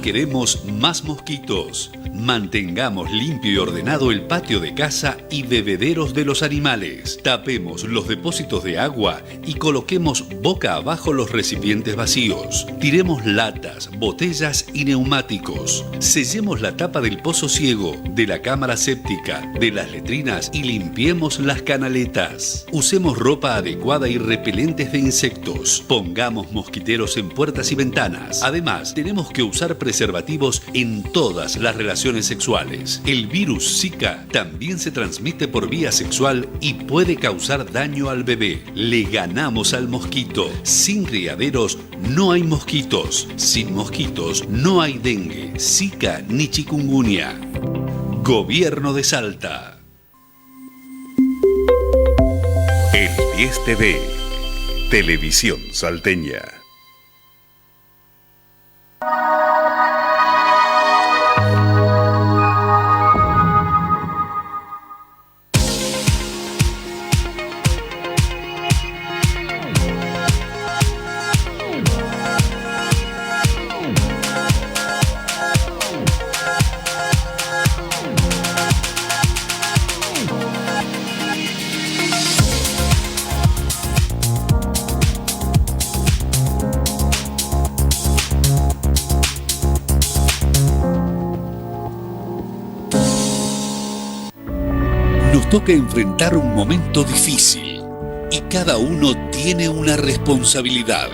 queremos más mosquitos. Mantengamos limpio y ordenado el patio de casa y bebederos de los animales. Tapemos los depósitos de agua y coloquemos boca abajo los recipientes vacíos. Tiremos latas, botellas y neumáticos. Sellemos la tapa del pozo ciego, de la cámara séptica, de las letrinas y limpiemos las canaletas. Usemos ropa adecuada y repelentes de insectos. Pongamos mosquiteros en puertas y ventanas. Además, tenemos que usar preservativos en todas las relaciones sexuales. El virus Zika también se transmite por vía sexual y puede causar daño al bebé. Le ganamos al mosquito. Sin criaderos no hay mosquitos. Sin mosquitos no hay dengue, Zika ni chikungunya. Gobierno de Salta. El 10 TV, Televisión Salteña. Toca enfrentar un momento difícil y cada uno tiene una responsabilidad.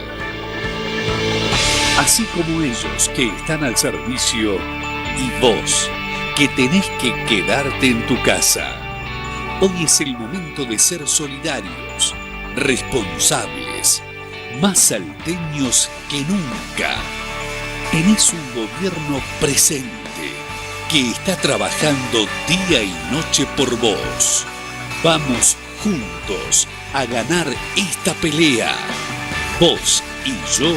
Así como ellos que están al servicio y vos que tenés que quedarte en tu casa. Hoy es el momento de ser solidarios, responsables, más salteños que nunca. Tenés un gobierno presente que está trabajando día y noche por vos. Vamos juntos a ganar esta pelea. Vos y yo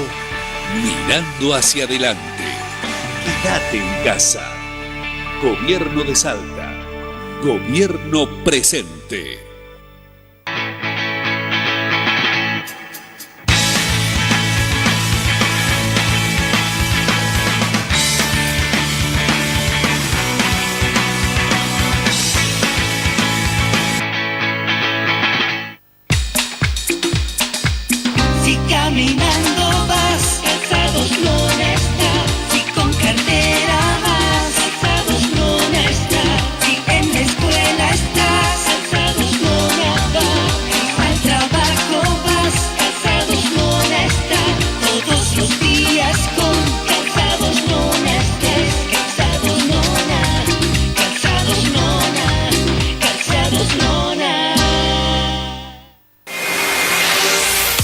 mirando hacia adelante. Quédate en casa. Gobierno de Salta. Gobierno presente. Caminando vas, calzados no está. Si con cartera vas, calzados no está. Si en la escuela estás, calzados no va. Al trabajo vas, calzados no está. Todos los días con calzados no estés. Calzados no calzados no calzados no.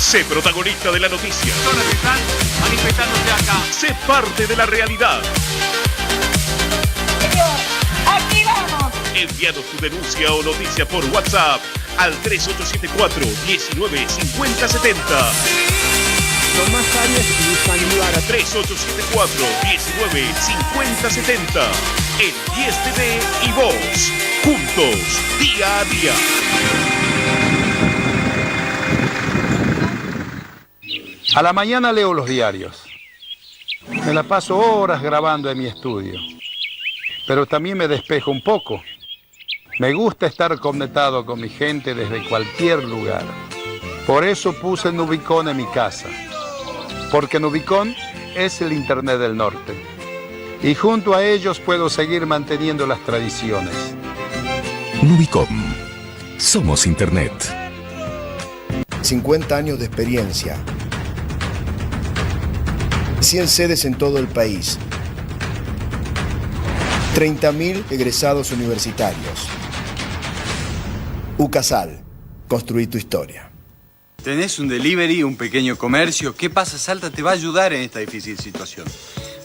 Sé protagonista de la noticia. Personas que están manifestándose acá. Sé parte de la realidad. Señor, aquí vamos. Envíanos tu denuncia o noticia por WhatsApp al 3874 19 50 70. Tomás Arias y Sanguara. 3874 19 50 70. El 10 TV y vos. Juntos, día a día. A la mañana leo los diarios. Me la paso horas grabando en mi estudio. Pero también me despejo un poco. Me gusta estar conectado con mi gente desde cualquier lugar. Por eso puse Nubicon en mi casa. Porque Nubicon es el Internet del Norte. Y junto a ellos puedo seguir manteniendo las tradiciones. Nubicom. Somos Internet. 50 años de experiencia. 100 sedes en todo el país. 30.000 egresados universitarios. UCASAL. Construí tu historia. ¿Tenés un delivery, un pequeño comercio? ¿Qué pasa Salta te va a ayudar en esta difícil situación?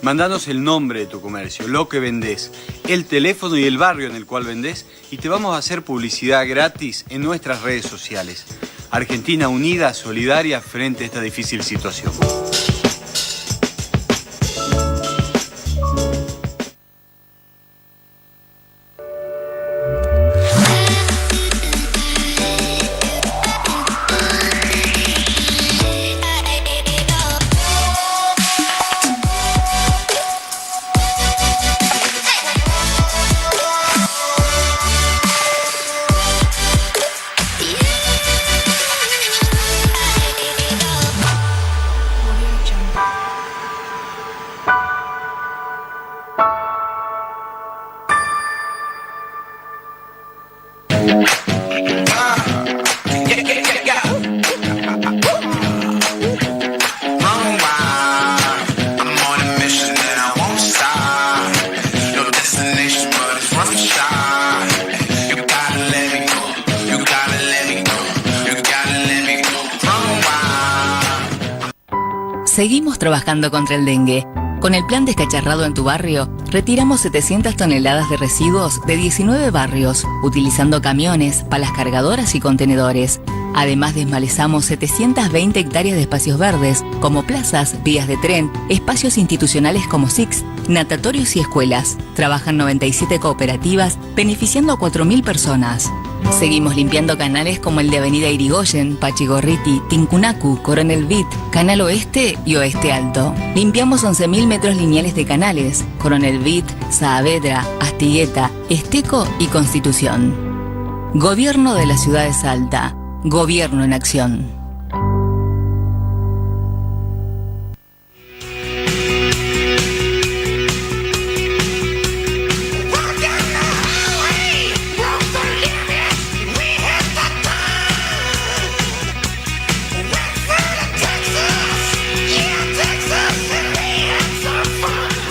Mandanos el nombre de tu comercio, lo que vendés, el teléfono y el barrio en el cual vendés y te vamos a hacer publicidad gratis en nuestras redes sociales. Argentina unida, solidaria frente a esta difícil situación. Seguimos trabajando contra el dengue. Con el plan Descacharrado en tu barrio, retiramos 700 toneladas de residuos de 19 barrios, utilizando camiones, palas cargadoras y contenedores. Además, desmalezamos 720 hectáreas de espacios verdes, como plazas, vías de tren, espacios institucionales como SICS, natatorios y escuelas. Trabajan 97 cooperativas, beneficiando a 4.000 personas. Seguimos limpiando canales como el de Avenida Irigoyen, Pachigorriti, Tincunacu, Coronel Vitt, Canal Oeste y Oeste Alto. Limpiamos 11.000 metros lineales de canales, Coronel Vitt, Saavedra, Astigueta, Esteco y Constitución. Gobierno de la Ciudad de Salta. Gobierno en acción.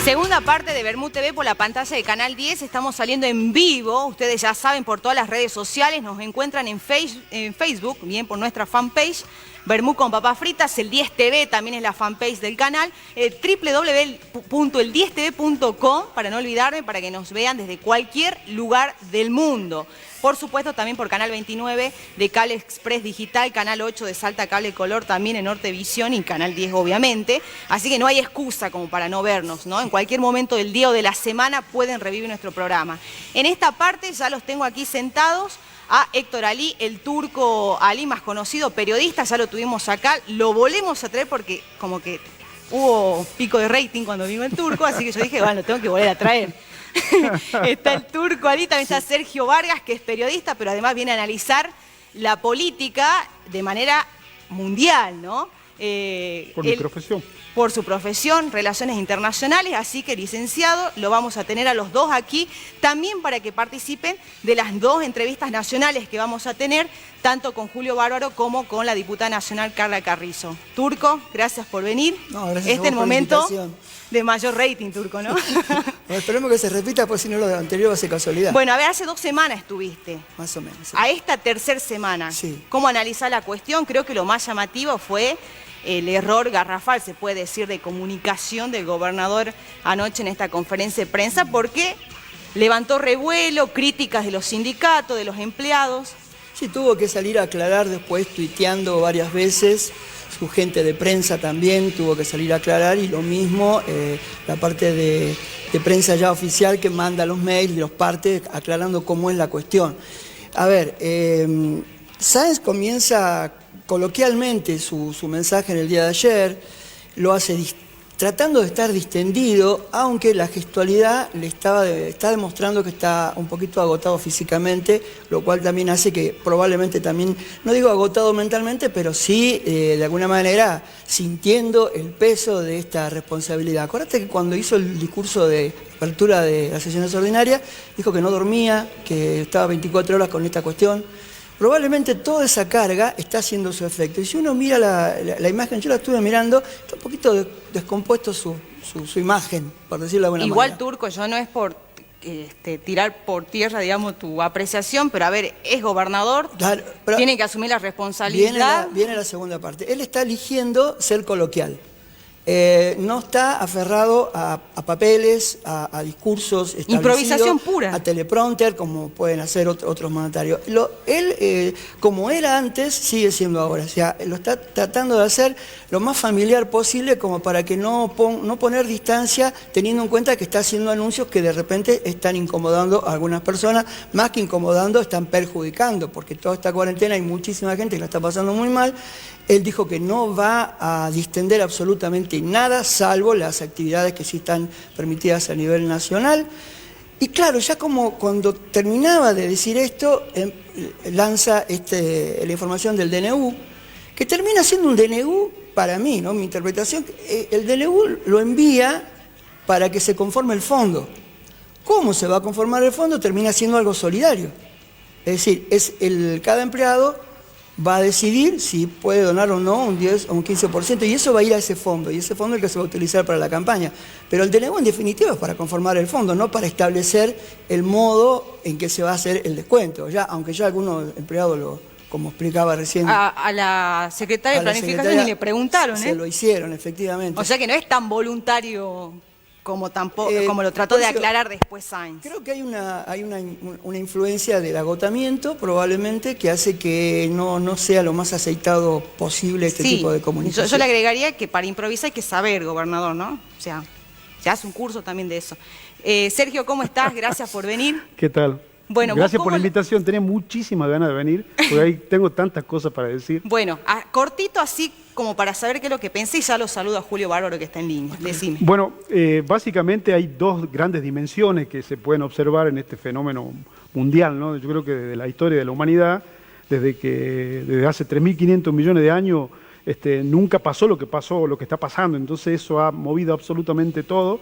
Segunda parte de Bermú TV por la pantalla de Canal 10. Estamos saliendo en vivo. Ustedes ya saben, por todas las redes sociales. Nos encuentran en Facebook, bien, por nuestra fanpage. Bermú con papas fritas. El 10 TV también es la fanpage del canal. www.el10tv.com, para no olvidarme, para que nos vean desde cualquier lugar del mundo. Por supuesto, también por Canal 29 de Cable Express Digital, Canal 8 de Salta Cable Color, también en Nortevisión, y Canal 10, obviamente. Así que no hay excusa como para no vernos, ¿no? En cualquier momento del día o de la semana pueden revivir nuestro programa. En esta parte ya los tengo aquí sentados a Héctor Ali, el turco Ali, más conocido, periodista. Ya lo tuvimos acá, lo volvemos a traer porque como que hubo pico de rating cuando vino el turco, así que yo dije, bueno, lo tengo que volver a traer. Está el turco Ali, también está Sergio Vargas, que es periodista, pero además viene a analizar la política de manera mundial, ¿no? Por mi profesión. Por su profesión, Relaciones Internacionales, así que licenciado, lo vamos a tener a los dos aquí, también para que participen de las dos entrevistas nacionales que vamos a tener, tanto con Julio Bárbaro como con la diputada nacional Carla Carrizo. Turco, gracias por venir. No, gracias este es el momento de mayor rating, Turco, ¿no? Bueno, esperemos que se repita, pues si no lo anterior va a ser casualidad. Bueno, a ver, hace 2 semanas estuviste. Más o menos. Sí. A esta tercera semana. Sí. ¿Cómo analizar la cuestión? Creo que lo más llamativo fue el error garrafal, se puede decir, de comunicación del gobernador anoche en esta conferencia de prensa, porque levantó revuelo, críticas de los sindicatos, de los empleados. Sí, tuvo que salir a aclarar después, tuiteando varias veces. Su gente de prensa también tuvo que salir a aclarar, y lo mismo la parte de prensa ya oficial que manda los mails de los partes aclarando cómo es la cuestión. A ver, Sáenz comienza coloquialmente su mensaje en el día de ayer, lo hace tratando de estar distendido, aunque la gestualidad le está demostrando que está un poquito agotado físicamente, lo cual también hace que probablemente también, no digo agotado mentalmente, pero sí de alguna manera sintiendo el peso de esta responsabilidad. Acuérdate que cuando hizo el discurso de apertura de las sesiones ordinarias, dijo que no dormía, que estaba 24 horas con esta cuestión. Probablemente toda esa carga está haciendo su efecto. Y si uno mira la imagen, yo la estuve mirando, está un poquito descompuesto su imagen, por decirlo de alguna manera. Igual, Turco, yo no es por tirar por tierra, digamos, tu apreciación, pero a ver, es gobernador, claro, tiene que asumir la responsabilidad. Viene la segunda parte. Él está eligiendo ser coloquial. No está aferrado a papeles, a discursos establecidos. Improvisación pura. A teleprompter, como pueden hacer otros mandatarios. Él, como era antes, sigue siendo ahora. O sea, lo está tratando de hacer lo más familiar posible, como para que no poner distancia, teniendo en cuenta que está haciendo anuncios que de repente están incomodando a algunas personas. Más que incomodando, están perjudicando, porque toda esta cuarentena hay muchísima gente que la está pasando muy mal. Él dijo que no va a distender absolutamente nada, salvo las actividades que sí están permitidas a nivel nacional. Y claro, ya como cuando terminaba de decir esto, lanza la información del DNU, que termina siendo un DNU, para mí, ¿no? Mi interpretación, el DNU lo envía para que se conforme el fondo. ¿Cómo se va a conformar el fondo? Termina siendo algo solidario. Es decir, cada empleado va a decidir si puede donar o no un 10 o un 15%, y eso va a ir a ese fondo, y ese fondo es el que se va a utilizar para la campaña. Pero el DNU en definitiva es para conformar el fondo, no para establecer el modo en que se va a hacer el descuento, aunque ya algunos empleados lo como explicaba recién. A la secretaria de Planificación ni le preguntaron, Se lo hicieron, efectivamente. O sea que no es tan voluntario como lo trató de aclarar después Sainz. Creo que hay una influencia del agotamiento, probablemente, que hace que no sea lo más aceitado posible este tipo de comunicación. Yo le agregaría que para improvisar hay que saber, gobernador, ¿no? O sea, se hace un curso también de eso. Sergio, ¿cómo estás? Gracias por venir. ¿Qué tal? Bueno, gracias por la invitación, tenía muchísimas ganas de venir, porque ahí tengo tantas cosas para decir. Bueno, cortito así como para saber qué es lo que pensé, y ya lo saludo a Julio Bárbaro que está en línea. Decime. Bueno, básicamente hay dos grandes dimensiones que se pueden observar en este fenómeno mundial, ¿no? Yo creo que desde la historia de la humanidad, desde hace 3.500 millones de años, nunca pasó lo que está pasando, entonces eso ha movido absolutamente todo.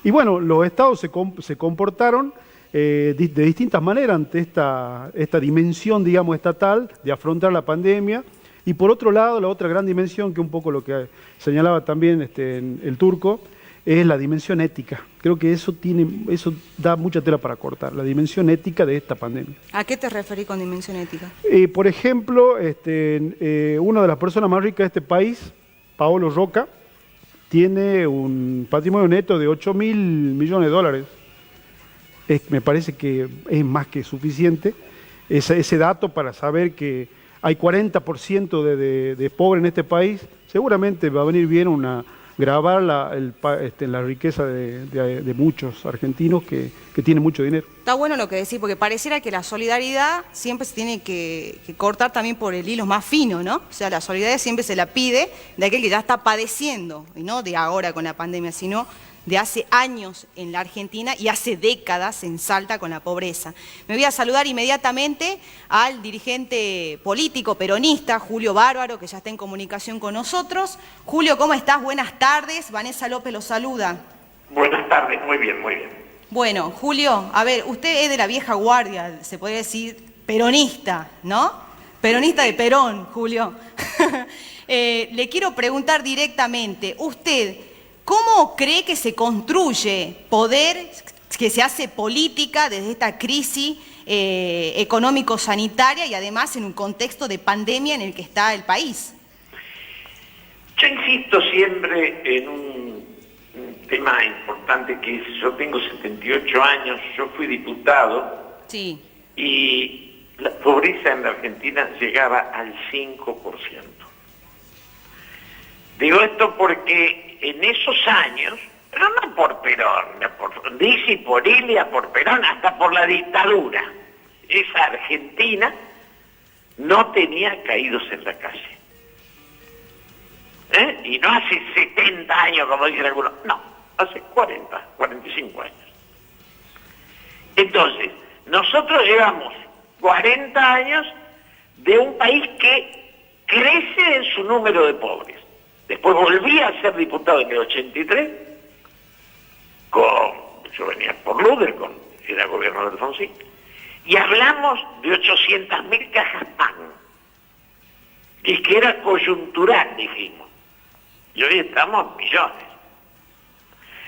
Y bueno, los estados se comportaron de distintas maneras ante esta dimensión, digamos, estatal de afrontar la pandemia. Y por otro lado, la otra gran dimensión, que un poco lo que señalaba también el turco, es la dimensión ética. Creo que eso da mucha tela para cortar, la dimensión ética de esta pandemia. ¿A qué te referís con dimensión ética? Por ejemplo, una de las personas más ricas de este país, Paolo Roca, tiene un patrimonio neto de 8.000 millones de dólares. Me parece que es más que suficiente ese dato para saber que hay 40% de pobres en este país. Seguramente va a venir bien grabar la riqueza de muchos argentinos que tienen mucho dinero. Está bueno lo que decís, porque pareciera que la solidaridad siempre se tiene que cortar también por el hilo más fino, ¿no? O sea, la solidaridad siempre se la pide de aquel que ya está padeciendo, y no de ahora con la pandemia, sino de hace años en la Argentina y hace décadas en Salta con la pobreza. Me voy a saludar inmediatamente al dirigente político peronista, Julio Bárbaro, que ya está en comunicación con nosotros. Julio, ¿cómo estás? Buenas tardes. Vanessa López lo saluda. Buenas tardes, muy bien, muy bien. Bueno, Julio, a ver, usted es de la vieja guardia, se podría decir peronista, ¿no? Peronista de Perón, Julio. Le quiero preguntar directamente, usted, ¿cómo cree que se construye poder, que se hace política desde esta crisis económico-sanitaria y además en un contexto de pandemia en el que está el país? Yo insisto siempre en un tema importante que es, yo tengo 78 años, yo fui diputado. Sí. Y la pobreza en la Argentina llegaba al 5%. Digo esto porque en esos años, pero no por Perón, por Dizzy, por Ilia, por Perón, hasta por la dictadura, esa Argentina no tenía caídos en la calle. Y no hace 70 años, como dicen algunos, no, hace 40, 45 años. Entonces, nosotros llevamos 40 años de un país que crece en su número de pobres. Después volví a ser diputado en el 83, yo venía por Luder, era gobierno de Alfonsín, y hablamos de 800.000 cajas pan, y que era coyuntural, dijimos, y hoy estamos en millones.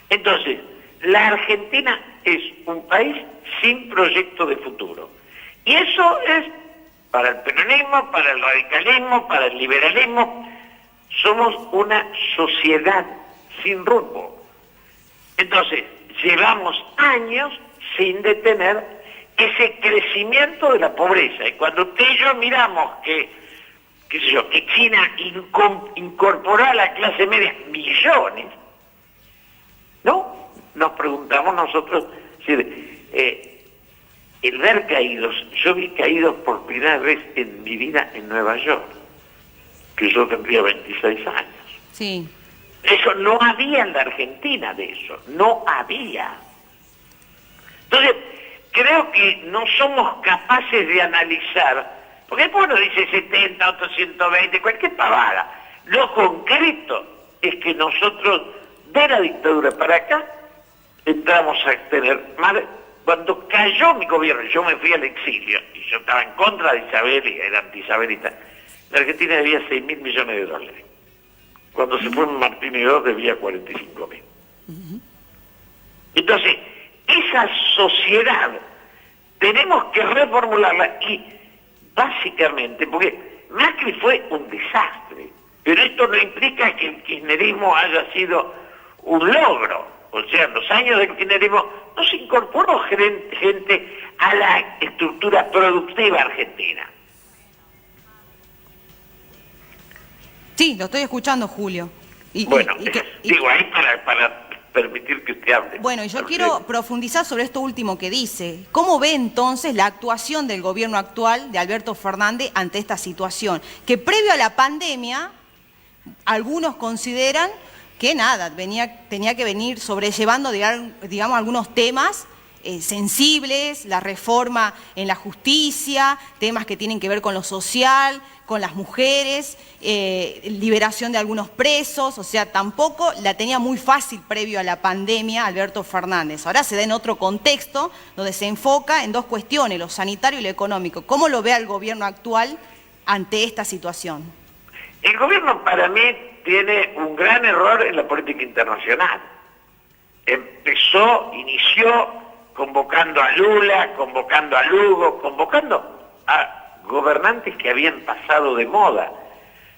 Entonces, la Argentina es un país sin proyecto de futuro, y eso es para el peronismo, para el radicalismo, para el liberalismo. Somos una sociedad sin rumbo. Entonces, llevamos años sin detener ese crecimiento de la pobreza. Y cuando usted y yo miramos que China incorporó a la clase media millones, ¿no? Nos preguntamos nosotros, el ver caídos, yo vi caídos por primera vez en mi vida en Nueva York, que yo tendría 26 años. Sí. Eso no había en la Argentina, de eso, no había. Entonces, creo que no somos capaces de analizar, porque uno dice 70, otro 120, cualquier pavada. Lo concreto es que nosotros, de la dictadura para acá, entramos a tener más. Cuando cayó mi gobierno, yo me fui al exilio, y yo estaba en contra de Isabel, y era anti-isabelista. La Argentina debía 6.000 millones de dólares. Cuando se fue Martínez II debía 45.000. Entonces, esa sociedad tenemos que reformularla y básicamente, porque Macri fue un desastre, pero esto no implica que el kirchnerismo haya sido un logro. O sea, en los años del kirchnerismo no se incorporó gente a la estructura productiva argentina. Sí, lo estoy escuchando, Julio. Digo, ahí para permitir que usted hable. Bueno, y yo quiero profundizar sobre esto último que dice. ¿Cómo ve entonces la actuación del gobierno actual de Alberto Fernández ante esta situación? Que previo a la pandemia, algunos consideran que nada, tenía que venir sobrellevando, digamos, algunos temas sensibles, la reforma en la justicia, temas que tienen que ver con lo social, con las mujeres, liberación de algunos presos, o sea, tampoco la tenía muy fácil previo a la pandemia Alberto Fernández. Ahora se da en otro contexto donde se enfoca en dos cuestiones, lo sanitario y lo económico. ¿Cómo lo ve el gobierno actual ante esta situación? El gobierno para mí tiene un gran error en la política internacional. Inició convocando a Lula, convocando a Lugo, convocando a gobernantes que habían pasado de moda.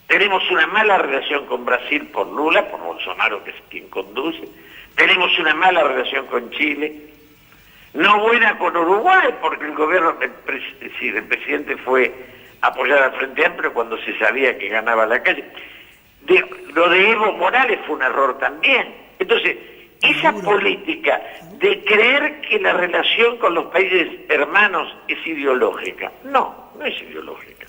Tenemos una mala relación con Brasil por Lula, por Bolsonaro, que es quien conduce. Tenemos una mala relación con Chile. No buena con Uruguay, porque el gobierno, el presidente fue a apoyar al Frente Amplio cuando se sabía que ganaba la calle. Lo de Evo Morales fue un error también. Entonces, esa política de creer que la relación con los países hermanos es ideológica. No es ideológica.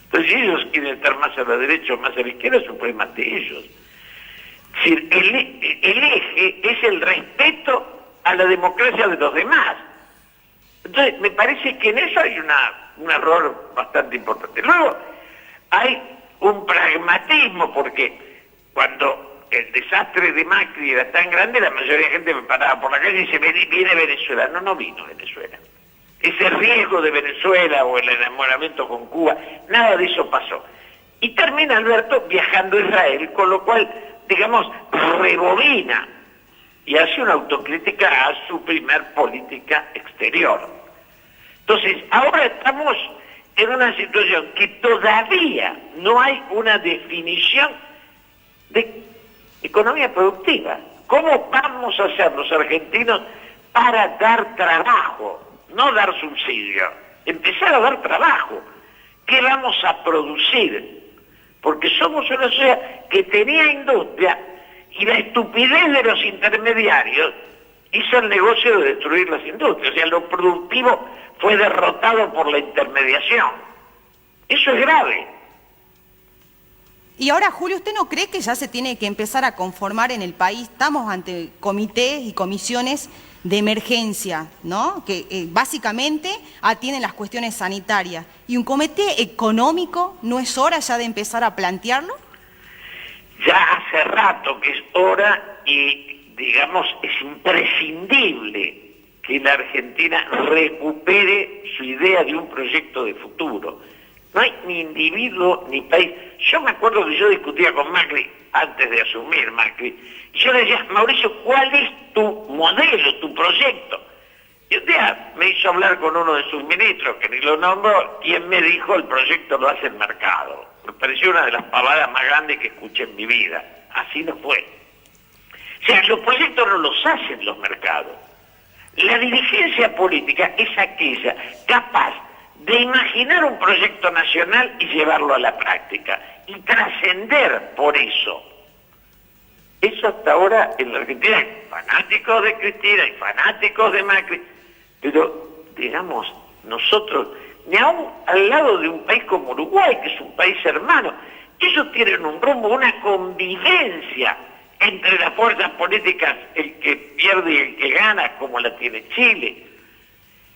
Entonces, si ellos quieren estar más a la derecha o más a la izquierda, es un problema de ellos. Es decir, el eje es el respeto a la democracia de los demás. Entonces, me parece que en eso hay un error bastante importante. Luego, hay un pragmatismo, porque cuando el desastre de Macri era tan grande, la mayoría de la gente me paraba por la calle y dice, viene Venezuela. No vino Venezuela. Ese riesgo de Venezuela o el enamoramiento con Cuba, nada de eso pasó. Y termina Alberto viajando a Israel, con lo cual, digamos, rebobina y hace una autocrítica a su primer política exterior. Entonces, ahora estamos en una situación que todavía no hay una definición de economía productiva. ¿Cómo vamos a hacer los argentinos para dar trabajo? No dar subsidio, empezar a dar trabajo. ¿Qué vamos a producir? Porque somos una sociedad que tenía industria y la estupidez de los intermediarios hizo el negocio de destruir las industrias. O sea, lo productivo fue derrotado por la intermediación. Eso es grave. Y ahora, Julio, ¿usted no cree que ya se tiene que empezar a conformar en el país? Estamos ante comités y comisiones de emergencia, ¿no? Que básicamente atienden las cuestiones sanitarias. ¿Y un comité económico no es hora ya de empezar a plantearlo? Ya hace rato que es hora y, digamos, es imprescindible que la Argentina recupere su idea de un proyecto de futuro. No hay ni individuo ni país. Yo me acuerdo que yo discutía con Macri antes de asumir Macri. Y yo le decía, Mauricio, ¿cuál es tu modelo, tu proyecto? Y un día me hizo hablar con uno de sus ministros, que ni lo nombró, y él me dijo, el proyecto lo hace el mercado. Me pareció una de las pavadas más grandes que escuché en mi vida. Así no fue. O sea, los proyectos no los hacen los mercados. La dirigencia política es aquella capaz de imaginar un proyecto nacional y llevarlo a la práctica y trascender por eso. Eso hasta ahora en la Argentina hay fanáticos de Cristina y fanáticos de Macri, pero digamos, nosotros, ni aún al lado de un país como Uruguay, que es un país hermano, ellos tienen un rumbo, una convivencia entre las fuerzas políticas, el que pierde y el que gana, como la tiene Chile.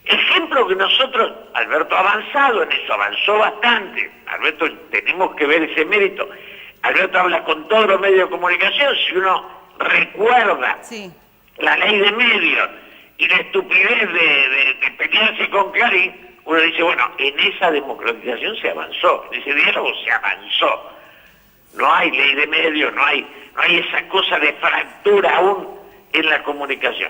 Ejemplo que nosotros, Alberto ha avanzado en eso, avanzó bastante. Alberto, tenemos que ver ese mérito. Alberto habla con todos los medios de comunicación. Si uno recuerda la ley de medios y la estupidez de pelearse con Clarín, uno dice, bueno, en esa democratización se avanzó, en ese diálogo se avanzó. No hay ley de medios, no hay esa cosa de fractura aún en la comunicación.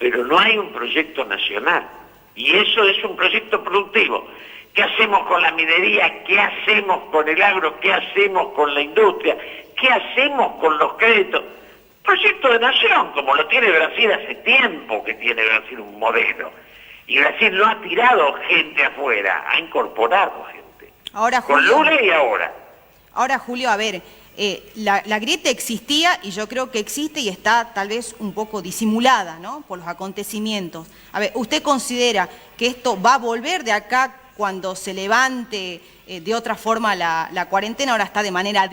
Pero no hay un proyecto nacional. Y eso es un proyecto productivo ¿Qué hacemos con la minería? ¿Qué hacemos con el agro? ¿Qué hacemos con la industria? ¿Qué hacemos con los créditos? Proyecto de nación, como lo tiene Brasil hace tiempo que tiene Brasil un modelo. Y Brasil no ha tirado gente afuera, ha incorporado gente. Ahora, con Julio, Lula y ahora. Ahora, Julio, a ver, la grieta existía y yo creo que existe y está tal vez un poco disimulada, ¿no?, por los acontecimientos. A ver, ¿usted considera que esto va a volver de acá cuando se levante de otra forma la cuarentena? Ahora está de manera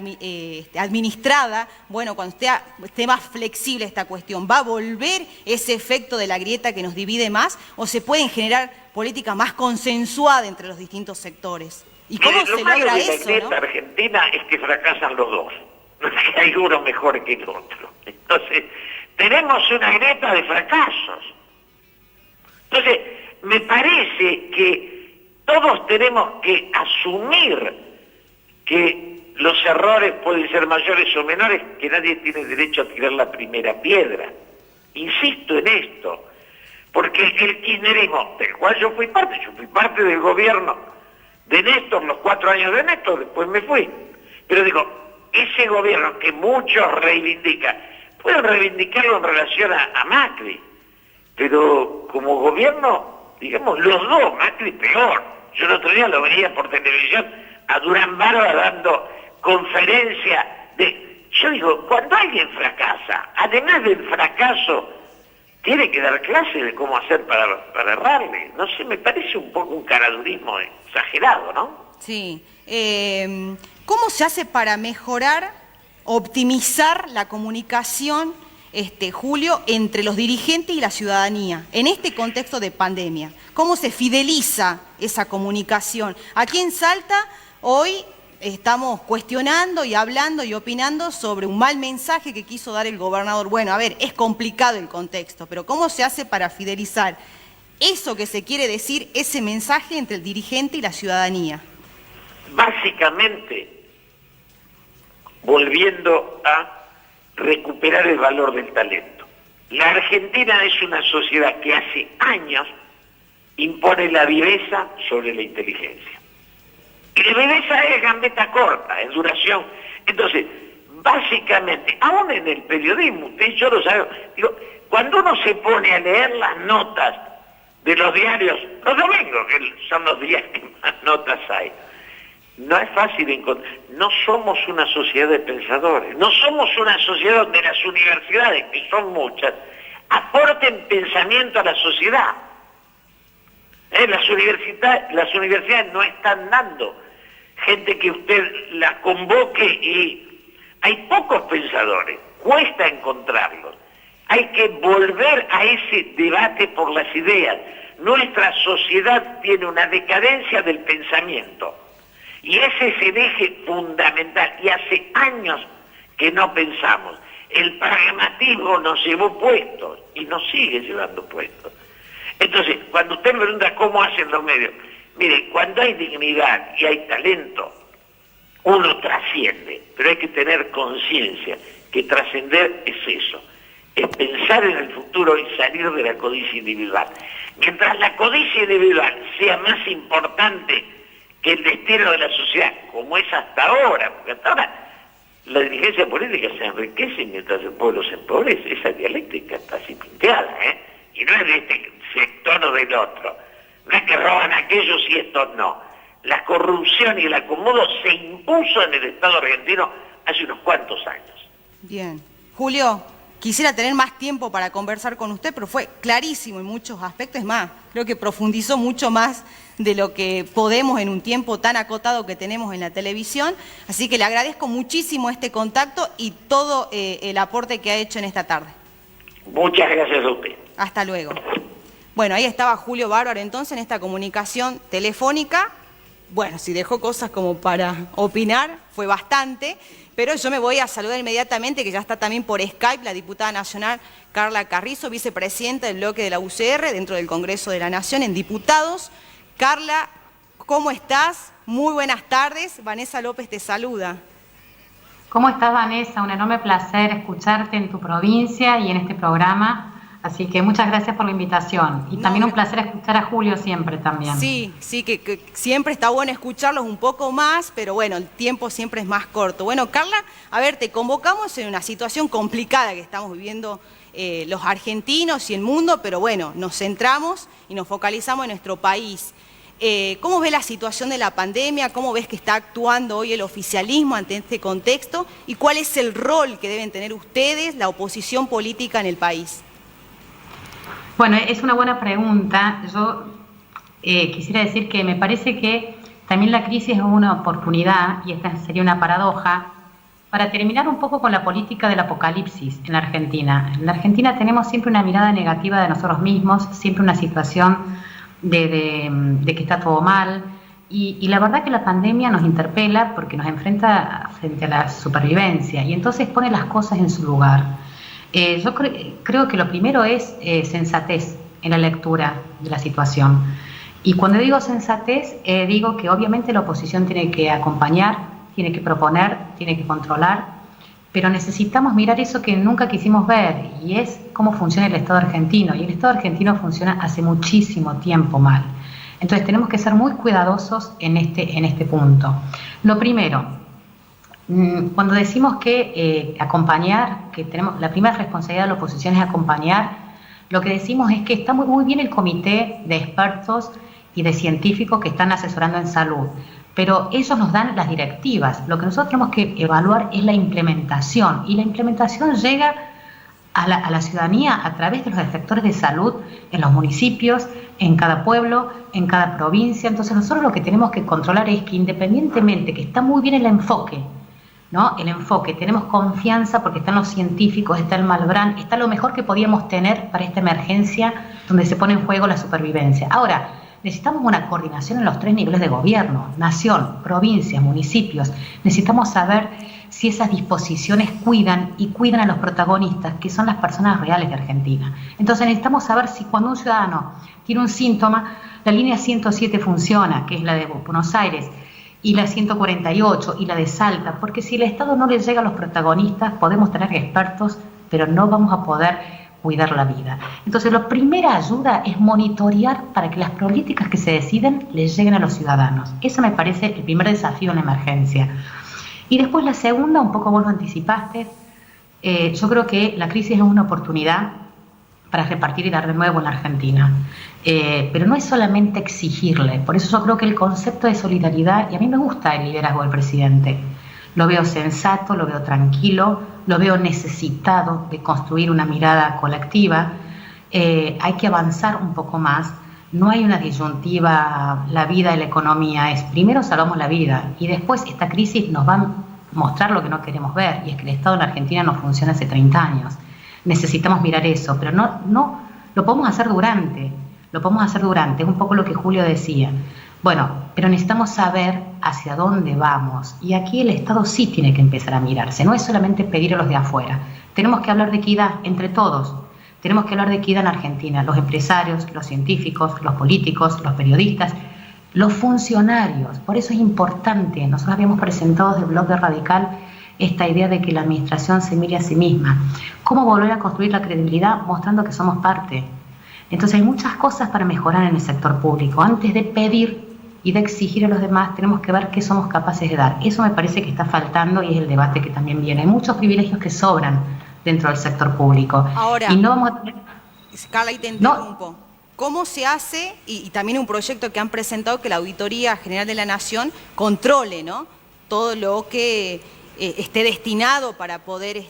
administrada. Bueno, cuando esté más flexible esta cuestión, ¿va a volver ese efecto de la grieta que nos divide más? ¿O se pueden generar políticas más consensuadas entre los distintos sectores? ¿Y cómo se logra eso? La grieta argentina es que fracasan los dos. No es que hay uno mejor que el otro. Entonces, tenemos una grieta de fracasos. Entonces, me parece que todos tenemos que asumir que los errores pueden ser mayores o menores, que nadie tiene derecho a tirar la primera piedra. Insisto en esto, porque el kirchnerismo, del cual yo fui parte del gobierno de Néstor, los 4 años de Néstor, después me fui. Pero digo, ese gobierno que muchos reivindican, pueden reivindicarlo en relación a Macri, pero como gobierno, digamos, los dos, Macri peor. Yo el otro día lo veía por televisión a Durán Barba dando conferencia de... Yo digo, cuando alguien fracasa, además del fracaso, tiene que dar clase de cómo hacer para errarle. No sé, me parece un poco un caradurismo exagerado, ¿no? Sí. ¿Cómo se hace para mejorar, optimizar la comunicación, Julio, entre los dirigentes y la ciudadanía en este contexto de pandemia? ¿Cómo se fideliza esa comunicación? Aquí en Salta hoy estamos cuestionando y hablando y opinando sobre un mal mensaje que quiso dar el gobernador. Bueno, a ver, es complicado el contexto, pero ¿cómo se hace para fidelizar eso que se quiere decir, ese mensaje entre el dirigente y la ciudadanía? Básicamente, volviendo a recuperar el valor del talento. La Argentina es una sociedad que hace años impone la viveza sobre la inteligencia. Y la viveza es gambeta corta, en duración. Entonces, básicamente, aún en el periodismo, usted y yo lo sabemos, digo, cuando uno se pone a leer las notas de los diarios, los domingos, que son los días que más notas hay, no es fácil encontrar. No somos una sociedad de pensadores, no somos una sociedad donde las universidades, que son muchas, aporten pensamiento a la sociedad. Las universidades no están dando gente que usted la convoque y hay pocos pensadores, cuesta encontrarlos. Hay que volver a ese debate por las ideas. Nuestra sociedad tiene una decadencia del pensamiento y ese es el eje fundamental y hace años que no pensamos. El pragmatismo nos llevó puestos y nos sigue llevando puestos. Entonces, cuando usted me pregunta cómo hacen los medios, mire, cuando hay dignidad y hay talento, uno trasciende, pero hay que tener conciencia que trascender es eso, es pensar en el futuro y salir de la codicia individual. Mientras la codicia individual sea más importante que el destino de la sociedad, como es hasta ahora, porque hasta ahora la dirigencia política se enriquece mientras el pueblo se empobrece, esa dialéctica está así pinteada, y no es de este sector o del otro. No es que roban aquellos y estos no. La corrupción y el acomodo se impuso en el Estado argentino hace unos cuantos años. Bien. Julio, quisiera tener más tiempo para conversar con usted, pero fue clarísimo en muchos aspectos. Es más, creo que profundizó mucho más de lo que podemos en un tiempo tan acotado que tenemos en la televisión. Así que le agradezco muchísimo este contacto y todo el aporte que ha hecho en esta tarde. Muchas gracias a usted. Hasta luego. Bueno, ahí estaba Julio Bárbaro entonces en esta comunicación telefónica. Bueno, si dejó cosas como para opinar, fue bastante, pero yo me voy a saludar inmediatamente, que ya está también por Skype la diputada nacional Carla Carrizo, vicepresidenta del bloque de la UCR dentro del Congreso de la Nación en Diputados. Carla, ¿cómo estás? Muy buenas tardes. Vanessa López te saluda. ¿Cómo estás, Vanessa? Un enorme placer escucharte en tu provincia y en este programa. Así que muchas gracias por la invitación. Y también un placer escuchar a Julio siempre también. Sí, que siempre está bueno escucharlos un poco más, pero bueno, el tiempo siempre es más corto. Bueno, Carla, a ver, te convocamos en una situación complicada que estamos viviendo los argentinos y el mundo, pero bueno, nos centramos y nos focalizamos en nuestro país. ¿Cómo ves la situación de la pandemia? ¿Cómo ves que está actuando hoy el oficialismo ante este contexto? ¿Y cuál es el rol que deben tener ustedes, la oposición política en el país? Bueno, es una buena pregunta. Yo quisiera decir que me parece que también la crisis es una oportunidad, y esta sería una paradoja, para terminar un poco con la política del apocalipsis en la Argentina. En la Argentina tenemos siempre una mirada negativa de nosotros mismos, siempre una situación de que está todo mal, y la verdad que la pandemia nos interpela porque nos enfrenta frente a la supervivencia, y entonces pone las cosas en su lugar. Yo creo que lo primero es sensatez en la lectura de la situación. Y cuando digo sensatez, digo que obviamente la oposición tiene que acompañar, tiene que proponer, tiene que controlar, pero necesitamos mirar eso que nunca quisimos ver, y es cómo funciona el Estado argentino. Y el Estado argentino funciona hace muchísimo tiempo mal. Entonces tenemos que ser muy cuidadosos en este punto. Lo primero, cuando decimos que acompañar, que tenemos la primera responsabilidad de la oposición es acompañar, lo que decimos es que está muy bien el comité de expertos y de científicos que están asesorando en salud, pero ellos nos dan las directivas. Lo que nosotros tenemos que evaluar es la implementación, y la implementación llega a la ciudadanía a través de los sectores de salud en los municipios, en cada pueblo, en cada provincia. Entonces nosotros lo que tenemos que controlar es que, independientemente que está muy bien el enfoque, ¿no? El enfoque, tenemos confianza porque están los científicos, está el Malbrán, está lo mejor que podíamos tener para esta emergencia donde se pone en juego la supervivencia. Ahora, necesitamos una coordinación en los 3 niveles de gobierno: nación, provincias, municipios. Necesitamos saber si esas disposiciones cuidan a los protagonistas, que son las personas reales de Argentina. Entonces necesitamos saber si cuando un ciudadano tiene un síntoma, la línea 107 funciona, que es la de Buenos Aires, y la 148 y la de Salta, porque si el Estado no le llega a los protagonistas, podemos tener expertos, pero no vamos a poder cuidar la vida. Entonces, la primera ayuda es monitorear para que las políticas que se deciden les lleguen a los ciudadanos. Eso me parece el primer desafío en la emergencia. Y después la segunda, un poco vos lo anticipaste, yo creo que la crisis es una oportunidad para repartir y dar de nuevo en la Argentina. Pero no es solamente exigirle, por eso yo creo que el concepto de solidaridad, y a mí me gusta el liderazgo del presidente, lo veo sensato, lo veo tranquilo, lo veo necesitado de construir una mirada colectiva. Hay que avanzar un poco más, no hay una disyuntiva, la vida y la economía, es primero salvamos la vida, y después esta crisis nos va a mostrar lo que no queremos ver, y es que el Estado en la Argentina no funciona hace 30 años. Necesitamos mirar eso, pero no lo podemos hacer durante, es un poco lo que Julio decía. Bueno, pero necesitamos saber hacia dónde vamos, y aquí el Estado sí tiene que empezar a mirarse, no es solamente pedir a los de afuera. Tenemos que hablar de equidad entre todos, tenemos que hablar de equidad en Argentina, los empresarios, los científicos, los políticos, los periodistas, los funcionarios. Por eso es importante, nosotros habíamos presentado desde el Bloque Radical esta idea de que la administración se mire a sí misma. ¿Cómo volver a construir la credibilidad? Mostrando que somos parte. Entonces hay muchas cosas para mejorar en el sector público. Antes de pedir y de exigir a los demás, tenemos que ver qué somos capaces de dar. Eso me parece que está faltando, y es el debate que también viene. Hay muchos privilegios que sobran dentro del sector público. Ahora, y no vamos a tener... Carla, y te interrumpo. ¿Cómo se hace, y también un proyecto que han presentado, que la Auditoría General de la Nación controle, ¿no?, todo lo que esté destinado para poder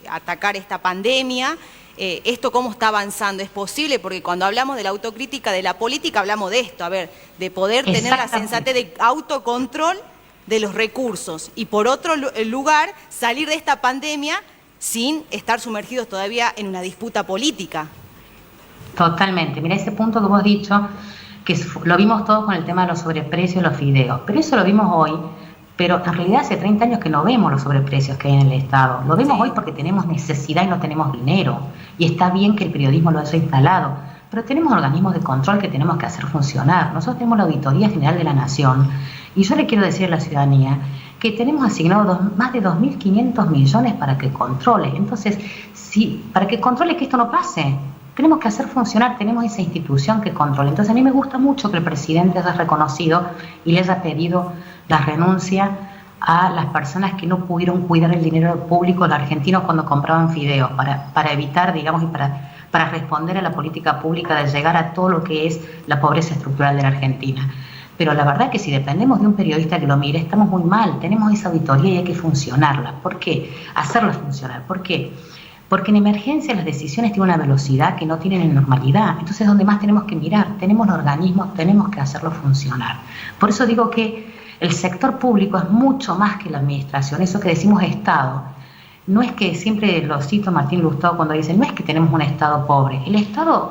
atacar esta pandemia? ¿Esto cómo está avanzando? ¿Es posible? Porque cuando hablamos de la autocrítica de la política, hablamos de esto, de poder tener la sensatez de autocontrol de los recursos, y por otro lugar, salir de esta pandemia sin estar sumergidos todavía en una disputa política. Totalmente. Mira, ese punto que vos has dicho, que lo vimos todos con el tema de los sobreprecios y los fideos, pero eso lo vimos hoy. Pero en realidad hace 30 años que no vemos los sobreprecios que hay en el Estado. Lo vemos hoy porque tenemos necesidad y no tenemos dinero. Y está bien que el periodismo lo haya instalado, pero tenemos organismos de control que tenemos que hacer funcionar. Nosotros tenemos la Auditoría General de la Nación, y yo le quiero decir a la ciudadanía que tenemos asignado más de 2.500 millones para que controle. Entonces, para que controle que esto no pase. tenemos que hacer funcionar, tenemos esa institución que controla. Entonces a mí me gusta mucho que el presidente haya reconocido y le haya pedido la renuncia a las personas que no pudieron cuidar el dinero público de los argentinos cuando compraban fideos, para evitar, digamos, y para responder a la política pública de llegar a todo lo que es la pobreza estructural de la Argentina. Pero la verdad es que si dependemos de un periodista que lo mire, estamos muy mal. Tenemos esa auditoría y hay que funcionarla. ¿Por qué? Hacerla funcionar. ¿Por qué? Porque en emergencia las decisiones tienen una velocidad que no tienen en normalidad. Entonces es donde más tenemos que mirar. Tenemos los organismos, tenemos que hacerlo funcionar. Por eso digo que el sector público es mucho más que la administración. Eso que decimos Estado. No es que, siempre lo cito Martín Lustau cuando dice, no es que tenemos un Estado pobre. El Estado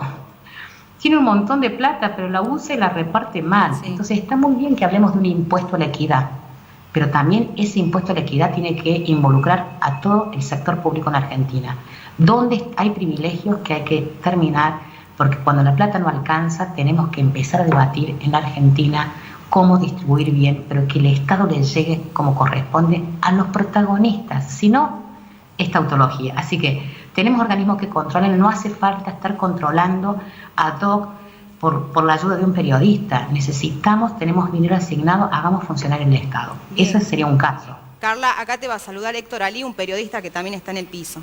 tiene un montón de plata, pero la usa y la reparte mal. Sí. Entonces está muy bien que hablemos de un impuesto a la equidad, pero también ese impuesto a la equidad tiene que involucrar a todo el sector público en Argentina, donde hay privilegios que hay que terminar, porque cuando la plata no alcanza tenemos que empezar a debatir en la Argentina cómo distribuir bien, pero que el Estado le llegue como corresponde a los protagonistas, si no, es tautología. Así que tenemos organismos que controlan, no hace falta estar controlando ad hoc por la ayuda de un periodista. Necesitamos, tenemos dinero asignado, hagamos funcionar el Estado. Bien. Ese sería un caso. Carla, acá te va a saludar Héctor Ali, un periodista que también está en el piso.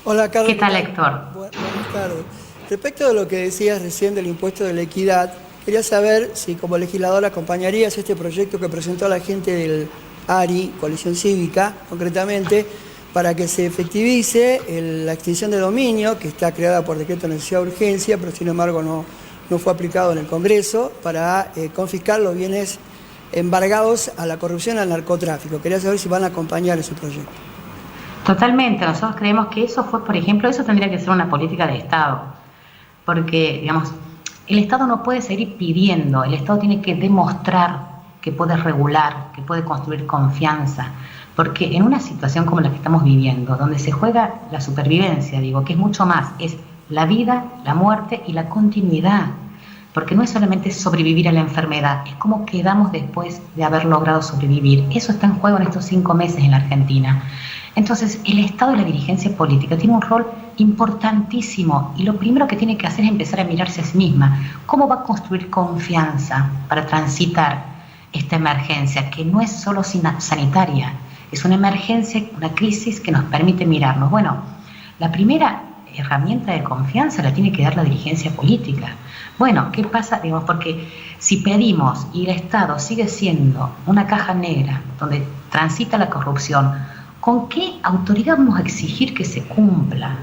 Hola, Carla. ¿Qué tal, Héctor? Buenas tardes. Respecto de lo que decías recién del impuesto de la equidad, quería saber si como legislador acompañarías este proyecto que presentó la gente del ARI, Coalición Cívica, concretamente, para que se efectivice la extinción de dominio, que está creada por decreto de necesidad de urgencia, pero sin embargo no fue aplicado en el Congreso, para confiscar los bienes embargados a la corrupción y al narcotráfico. Quería saber si van a acompañar ese proyecto. Totalmente. Nosotros creemos que eso fue, por ejemplo, eso tendría que ser una política de Estado. Porque, digamos, el Estado no puede seguir pidiendo, el Estado tiene que demostrar que puede regular, que puede construir confianza. Porque en una situación como la que estamos viviendo, donde se juega la supervivencia, digo, que es mucho más, es la vida, la muerte y la continuidad. Porque no es solamente sobrevivir a la enfermedad, es cómo quedamos después de haber logrado sobrevivir. Eso está en juego en estos 5 meses en la Argentina. Entonces, el Estado y la dirigencia política tienen un rol importantísimo y lo primero que tiene que hacer es empezar a mirarse a sí misma. ¿Cómo va a construir confianza para transitar esta emergencia, que no es solo sanitaria? Es una emergencia, una crisis que nos permite mirarnos. Bueno, la primera herramienta de confianza la tiene que dar la dirigencia política. Bueno, ¿qué pasa? Digamos, porque si pedimos y el Estado sigue siendo una caja negra donde transita la corrupción, ¿con qué autoridad vamos a exigir que se cumpla?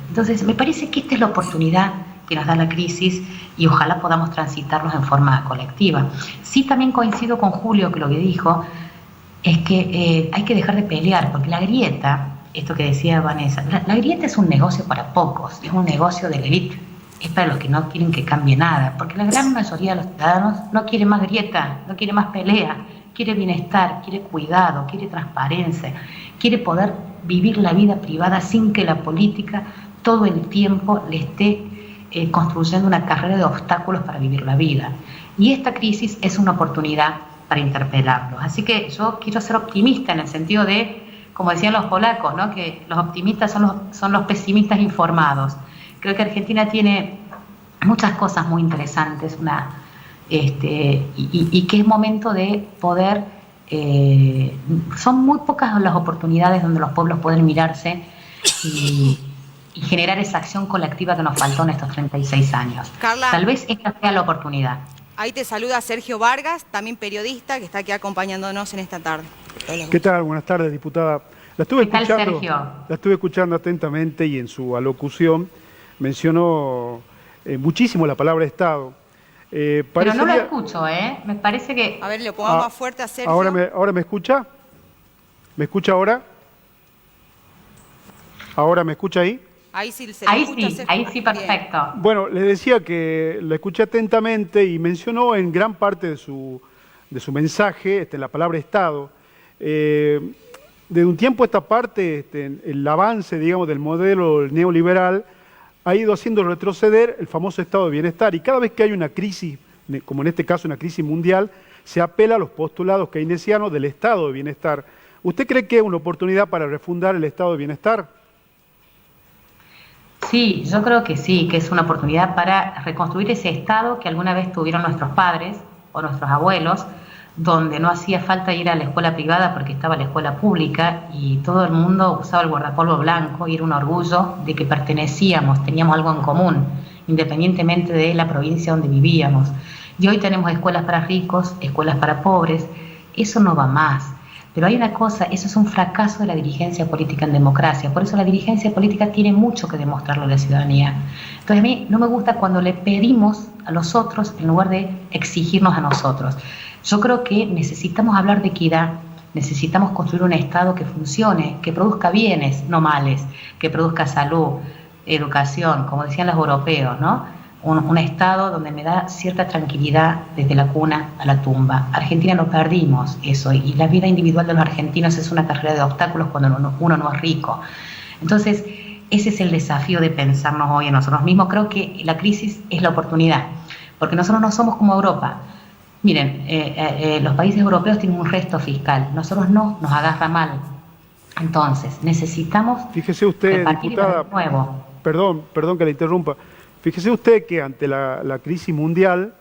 Entonces, me parece que esta es la oportunidad que nos da la crisis y ojalá podamos transitarlos en forma colectiva. Sí, también coincido con Julio, que lo que dijo es que hay que dejar de pelear, porque la grieta, esto que decía Vanessa, la grieta es un negocio para pocos, es un negocio de la élite, es para los que no quieren que cambie nada, porque la gran mayoría de los ciudadanos no quiere más grieta, no quiere más pelea, quiere bienestar, quiere cuidado, quiere transparencia, quiere poder vivir la vida privada sin que la política todo el tiempo le esté construyendo una carrera de obstáculos para vivir la vida. Y esta crisis es una oportunidad para interpelarlos. Así que yo quiero ser optimista en el sentido de, como decían los polacos, ¿no?, que los optimistas son los pesimistas informados. Creo que Argentina tiene muchas cosas muy interesantes, y que es momento de poder, son muy pocas las oportunidades donde los pueblos pueden mirarse y generar esa acción colectiva que nos faltó en estos 36 años. Carla, tal vez esta sea la oportunidad. Ahí te saluda Sergio Vargas, también periodista, que está aquí acompañándonos en esta tarde. ¿Qué tal? Buenas tardes, diputada. La estuve escuchando atentamente y en su alocución mencionó muchísimo la palabra Estado. Pero no lo escucho, me parece que... A ver, le pongamos más fuerte a Sergio. ¿Ahora me escucha? ¿Me escucha ahora? ¿Ahora me escucha ahí? Ahí sí, perfecto. Bueno, le decía que la escuché atentamente y mencionó en gran parte de su mensaje la palabra Estado. De un tiempo a esta parte, el avance, digamos, del modelo neoliberal ha ido haciendo retroceder el famoso estado de bienestar, y cada vez que hay una crisis, como en este caso una crisis mundial, se apela a los postulados keynesianos del estado de bienestar. ¿Usted cree que es una oportunidad para refundar el estado de bienestar? Sí, yo creo que sí, que es una oportunidad para reconstruir ese Estado que alguna vez tuvieron nuestros padres o nuestros abuelos, donde no hacía falta ir a la escuela privada porque estaba la escuela pública y todo el mundo usaba el guardapolvo blanco y era un orgullo de que pertenecíamos, teníamos algo en común, independientemente de la provincia donde vivíamos. Y hoy tenemos escuelas para ricos, escuelas para pobres, eso no va más. Pero hay una cosa, eso es un fracaso de la dirigencia política en democracia, por eso la dirigencia política tiene mucho que demostrarle a la ciudadanía. Entonces a mí no me gusta cuando le pedimos a los otros en lugar de exigirnos a nosotros. Yo creo que necesitamos hablar de equidad, necesitamos construir un Estado que funcione, que produzca bienes, no males, que produzca salud, educación, como decían los europeos, ¿no? Un Estado donde me da cierta tranquilidad desde la cuna a la tumba. Argentina no perdimos eso y la vida individual de los argentinos es una carrera de obstáculos cuando uno no es rico. Entonces, ese es el desafío de pensarnos hoy en nosotros mismos. Creo que la crisis es la oportunidad, porque nosotros no somos como Europa. Miren, los países europeos tienen un resto fiscal, nosotros no, nos agarra mal. Entonces, necesitamos Fíjese usted, repartir diputada, de nuevo. Perdón que le interrumpa. Fíjese usted que ante la crisis mundial,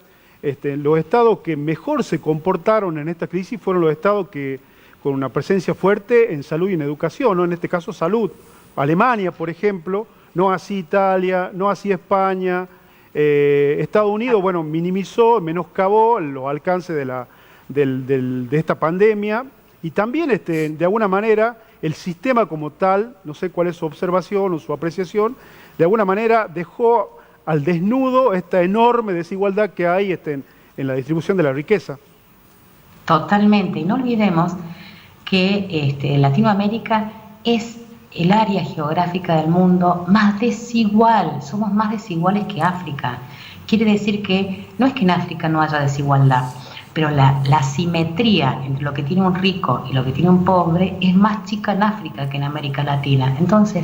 los estados que mejor se comportaron en esta crisis fueron los estados que con una presencia fuerte en salud y en educación, ¿no? En este caso salud. Alemania, por ejemplo, no así Italia, no así España. Estados Unidos, bueno, minimizó, menoscabó los alcances de esta pandemia y también, de alguna manera, el sistema como tal, no sé cuál es su observación o su apreciación, de alguna manera dejó al desnudo esta enorme desigualdad que hay en la distribución de la riqueza. Totalmente, y no olvidemos que Latinoamérica es el área geográfica del mundo más desigual, somos más desiguales que África. Quiere decir que no es que en África no haya desigualdad, pero la simetría entre lo que tiene un rico y lo que tiene un pobre es más chica en África que en América Latina. Entonces,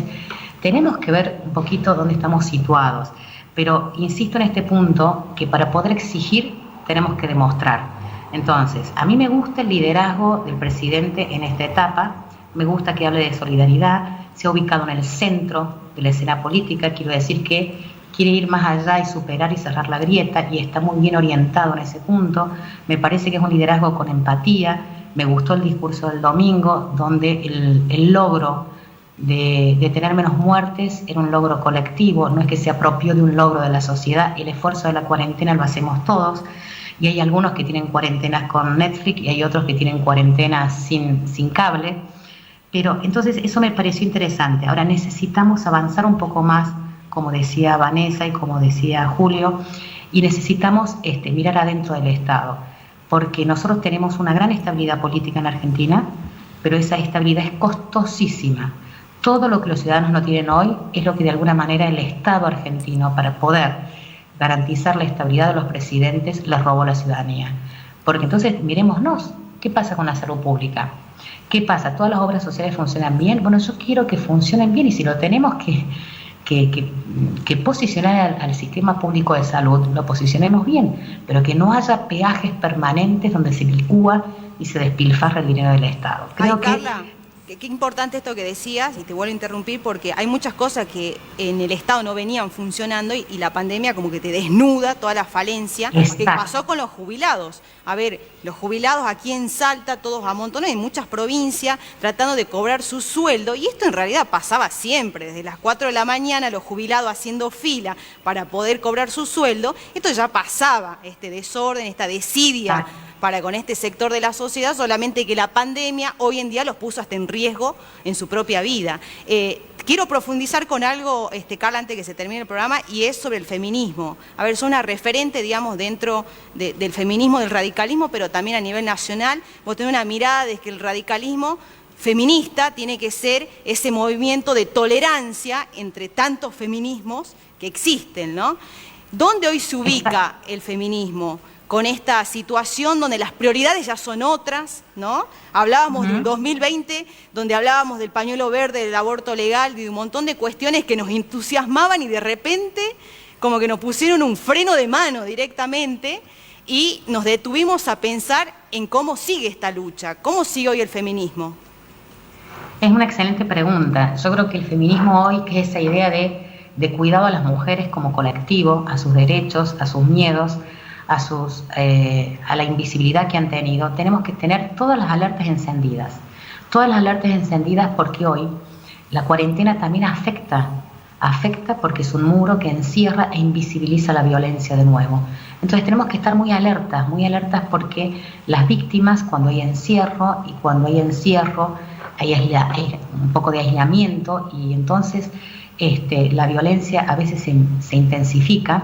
tenemos que ver un poquito dónde estamos situados, pero insisto en este punto que para poder exigir tenemos que demostrar. Entonces, a mí me gusta el liderazgo del presidente en esta etapa, me gusta que hable de solidaridad, se ha ubicado en el centro de la escena política, quiero decir que quiere ir más allá y superar y cerrar la grieta y está muy bien orientado en ese punto. Me parece que es un liderazgo con empatía, me gustó el discurso del domingo donde el logro de tener menos muertes era un logro colectivo, no es que se apropió de un logro de la sociedad, el esfuerzo de la cuarentena lo hacemos todos y hay algunos que tienen cuarentenas con Netflix y hay otros que tienen cuarentenas sin cable, pero entonces eso me pareció interesante. Ahora necesitamos avanzar un poco más, como decía Vanessa y como decía Julio, y necesitamos mirar adentro del Estado, porque nosotros tenemos una gran estabilidad política en Argentina, pero esa estabilidad es costosísima. Todo lo que los ciudadanos no tienen hoy es lo que de alguna manera el Estado argentino, para poder garantizar la estabilidad de los presidentes, les robó a la ciudadanía. Porque entonces, mirémonos, ¿qué pasa con la salud pública? ¿Qué pasa? ¿Todas las obras sociales funcionan bien? Bueno, yo quiero que funcionen bien y si lo tenemos que posicionar al sistema público de salud, lo posicionemos bien, pero que no haya peajes permanentes donde se licúa y se despilfarra el dinero del Estado. Creo Carla, qué importante esto que decías, y te vuelvo a interrumpir porque hay muchas cosas que en el Estado no venían funcionando y la pandemia como que te desnuda toda la falencia. Que pasó con los jubilados. A ver, los jubilados aquí en Salta, todos amontonados, en muchas provincias, tratando de cobrar su sueldo, y esto en realidad pasaba siempre, desde las 4 de la mañana, los jubilados haciendo fila para poder cobrar su sueldo, esto ya pasaba, este desorden, esta desidia para con este sector de la sociedad, solamente que la pandemia hoy en día los puso hasta en riesgo en su propia vida. Quiero profundizar con algo, Carla, antes que se termine el programa, y es sobre el feminismo. A ver, sos una referente, digamos, dentro del feminismo, del radicalismo, pero también a nivel nacional. Vos tenés una mirada de que el radicalismo feminista tiene que ser ese movimiento de tolerancia entre tantos feminismos que existen, ¿no? ¿Dónde hoy se ubica el feminismo? Con esta situación donde las prioridades ya son otras, ¿no? Hablábamos de un 2020 donde hablábamos del pañuelo verde, del aborto legal, de un montón de cuestiones que nos entusiasmaban y de repente como que nos pusieron un freno de mano directamente y nos detuvimos a pensar en cómo sigue esta lucha, cómo sigue hoy el feminismo. Es una excelente pregunta. Yo creo que el feminismo hoy, que es esa idea de de cuidado a las mujeres como colectivo, a sus derechos, a sus miedos, a la invisibilidad que han tenido. Tenemos que tener todas las alertas encendidas. Todas las alertas encendidas porque hoy la cuarentena también afecta porque es un muro que encierra e invisibiliza la violencia de nuevo. Entonces tenemos que estar muy alertas porque las víctimas, cuando hay encierro y cuando hay encierro, hay un poco de aislamiento y entonces la violencia a veces se intensifica.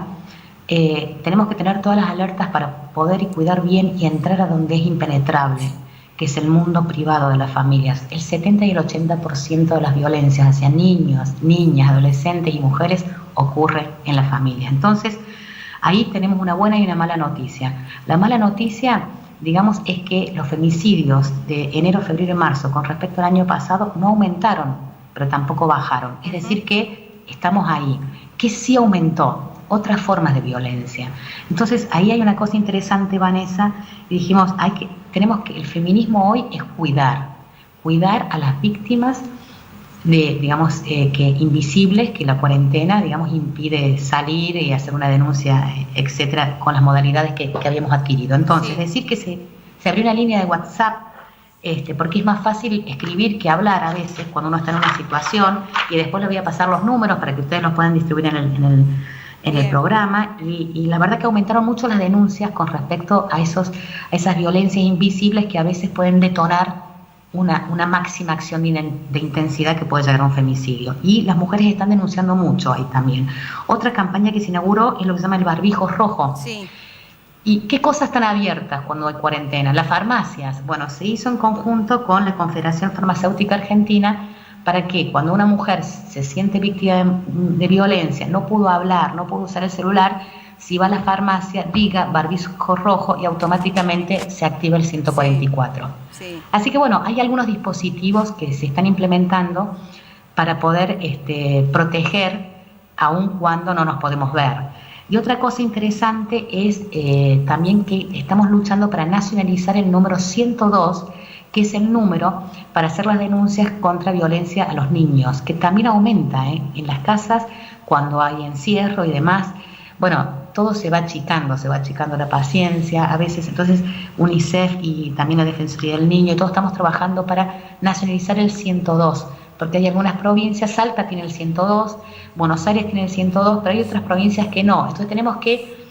Tenemos que tener todas las alertas para poder y cuidar bien y entrar a donde es impenetrable, que es el mundo privado de las familias. El 70 y el 80% de las violencias hacia niños, niñas, adolescentes y mujeres ocurre en la familia. Entonces, ahí tenemos una buena y una mala noticia. La mala noticia, digamos, es que los femicidios de enero, febrero y marzo con respecto al año pasado no aumentaron, pero tampoco bajaron. Es decir que estamos ahí. ¿Qué sí aumentó? Otras formas de violencia. Entonces ahí hay una cosa interesante, Vanessa, y dijimos, el feminismo hoy es cuidar a las víctimas de, digamos, que invisibles, que la cuarentena, digamos, impide salir y hacer una denuncia, etcétera, con las modalidades que habíamos adquirido. Entonces, decir que se abrió una línea de WhatsApp, porque es más fácil escribir que hablar a veces cuando uno está en una situación, y después les voy a pasar los números para que ustedes los puedan distribuir en el programa, y la verdad que aumentaron mucho las denuncias con respecto a esas violencias invisibles que a veces pueden detonar una máxima acción de intensidad que puede llegar a un femicidio. Y las mujeres están denunciando mucho ahí también. Otra campaña que se inauguró es lo que se llama el barbijo rojo. Sí. ¿Y qué cosas están abiertas cuando hay cuarentena? Las farmacias. Bueno, se hizo en conjunto con la Confederación Farmacéutica Argentina para que cuando una mujer se siente víctima de violencia, no pudo hablar, no pudo usar el celular, si va a la farmacia, diga barbijo rojo y automáticamente se activa el 144. Sí. Así que bueno, hay algunos dispositivos que se están implementando para poder proteger aun cuando no nos podemos ver. Y otra cosa interesante es también que estamos luchando para nacionalizar el número 102, que es el número para hacer las denuncias contra violencia a los niños, que también aumenta en las casas cuando hay encierro y demás. Bueno, todo se va achicando la paciencia a veces. Entonces UNICEF y también la Defensoría del Niño, todos estamos trabajando para nacionalizar el 102, porque hay algunas provincias, Salta tiene el 102, Buenos Aires tiene el 102, pero hay otras provincias que no. Entonces tenemos que,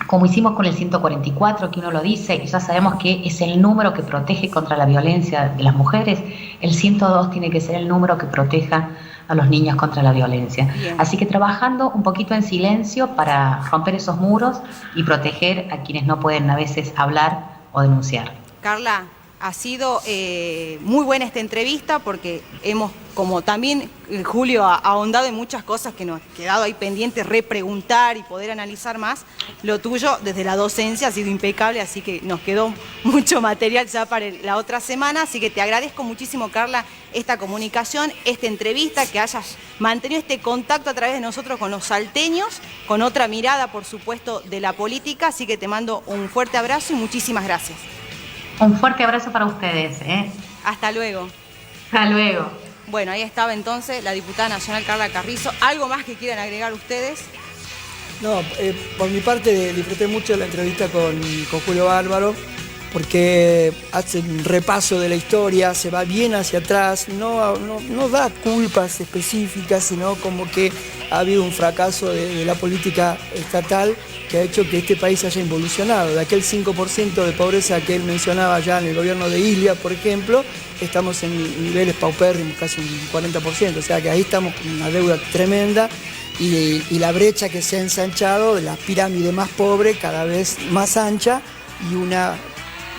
como hicimos con el 144, que uno lo dice, y ya sabemos que es el número que protege contra la violencia de las mujeres, el 102 tiene que ser el número que proteja a los niños contra la violencia. Bien. Así que trabajando un poquito en silencio para romper esos muros y proteger a quienes no pueden a veces hablar o denunciar. Carla, ha sido muy buena esta entrevista porque hemos, como también Julio ha ahondado en muchas cosas que nos ha quedado ahí pendientes, repreguntar y poder analizar más. Lo tuyo desde la docencia ha sido impecable, así que nos quedó mucho material ya para la otra semana. Así que te agradezco muchísimo, Carla, esta comunicación, esta entrevista, que hayas mantenido este contacto a través de nosotros con los salteños, con otra mirada, por supuesto, de la política. Así que te mando un fuerte abrazo y muchísimas gracias. Un fuerte abrazo para ustedes. Hasta luego. Hasta luego. Bueno, ahí estaba entonces la diputada nacional Carla Carrizo. ¿Algo más que quieran agregar ustedes? No, por mi parte disfruté mucho la entrevista con Julio Bárbaro, porque hace un repaso de la historia, se va bien hacia atrás, no da culpas específicas, sino como que ha habido un fracaso de la política estatal que ha hecho que este país haya involucionado. De aquel 5% de pobreza que él mencionaba ya en el gobierno de Islia, por ejemplo, estamos en niveles paupérrimos, casi un 40%, o sea que ahí estamos con una deuda tremenda y la brecha que se ha ensanchado de la pirámide más pobre cada vez más ancha y una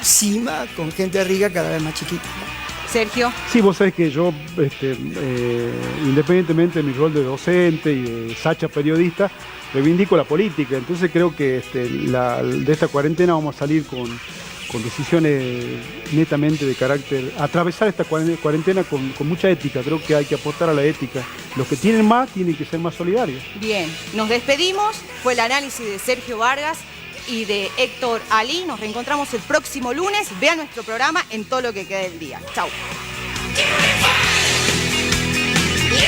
cima con gente rica cada vez más chiquita. Sergio. Sí, vos sabés que yo, independientemente de mi rol de docente y de sacha periodista, reivindico la política. Entonces creo que de esta cuarentena vamos a salir con decisiones netamente de carácter, atravesar esta cuarentena con mucha ética. Creo que hay que apostar a la ética. Los que tienen más tienen que ser más solidarios. Bien, nos despedimos. Fue el análisis de Sergio Vargas y de Héctor Ali. Nos reencontramos el próximo lunes. Vean nuestro programa en todo lo que queda del día. Chau. Yeah,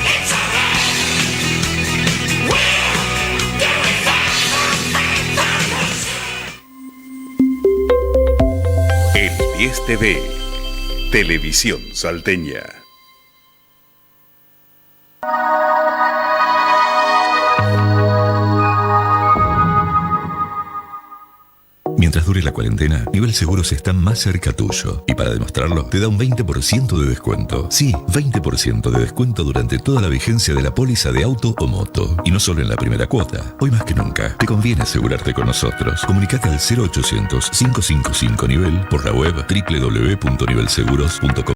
it's alright. 10 TV, Televisión Salteña. Mientras dure la cuarentena, Nivel Seguros está más cerca tuyo. Y para demostrarlo, te da un 20% de descuento. Sí, 20% de descuento durante toda la vigencia de la póliza de auto o moto. Y no solo en la primera cuota. Hoy más que nunca, te conviene asegurarte con nosotros. Comunicate al 0800-555-NIVEL por la web www.nivelseguros.com.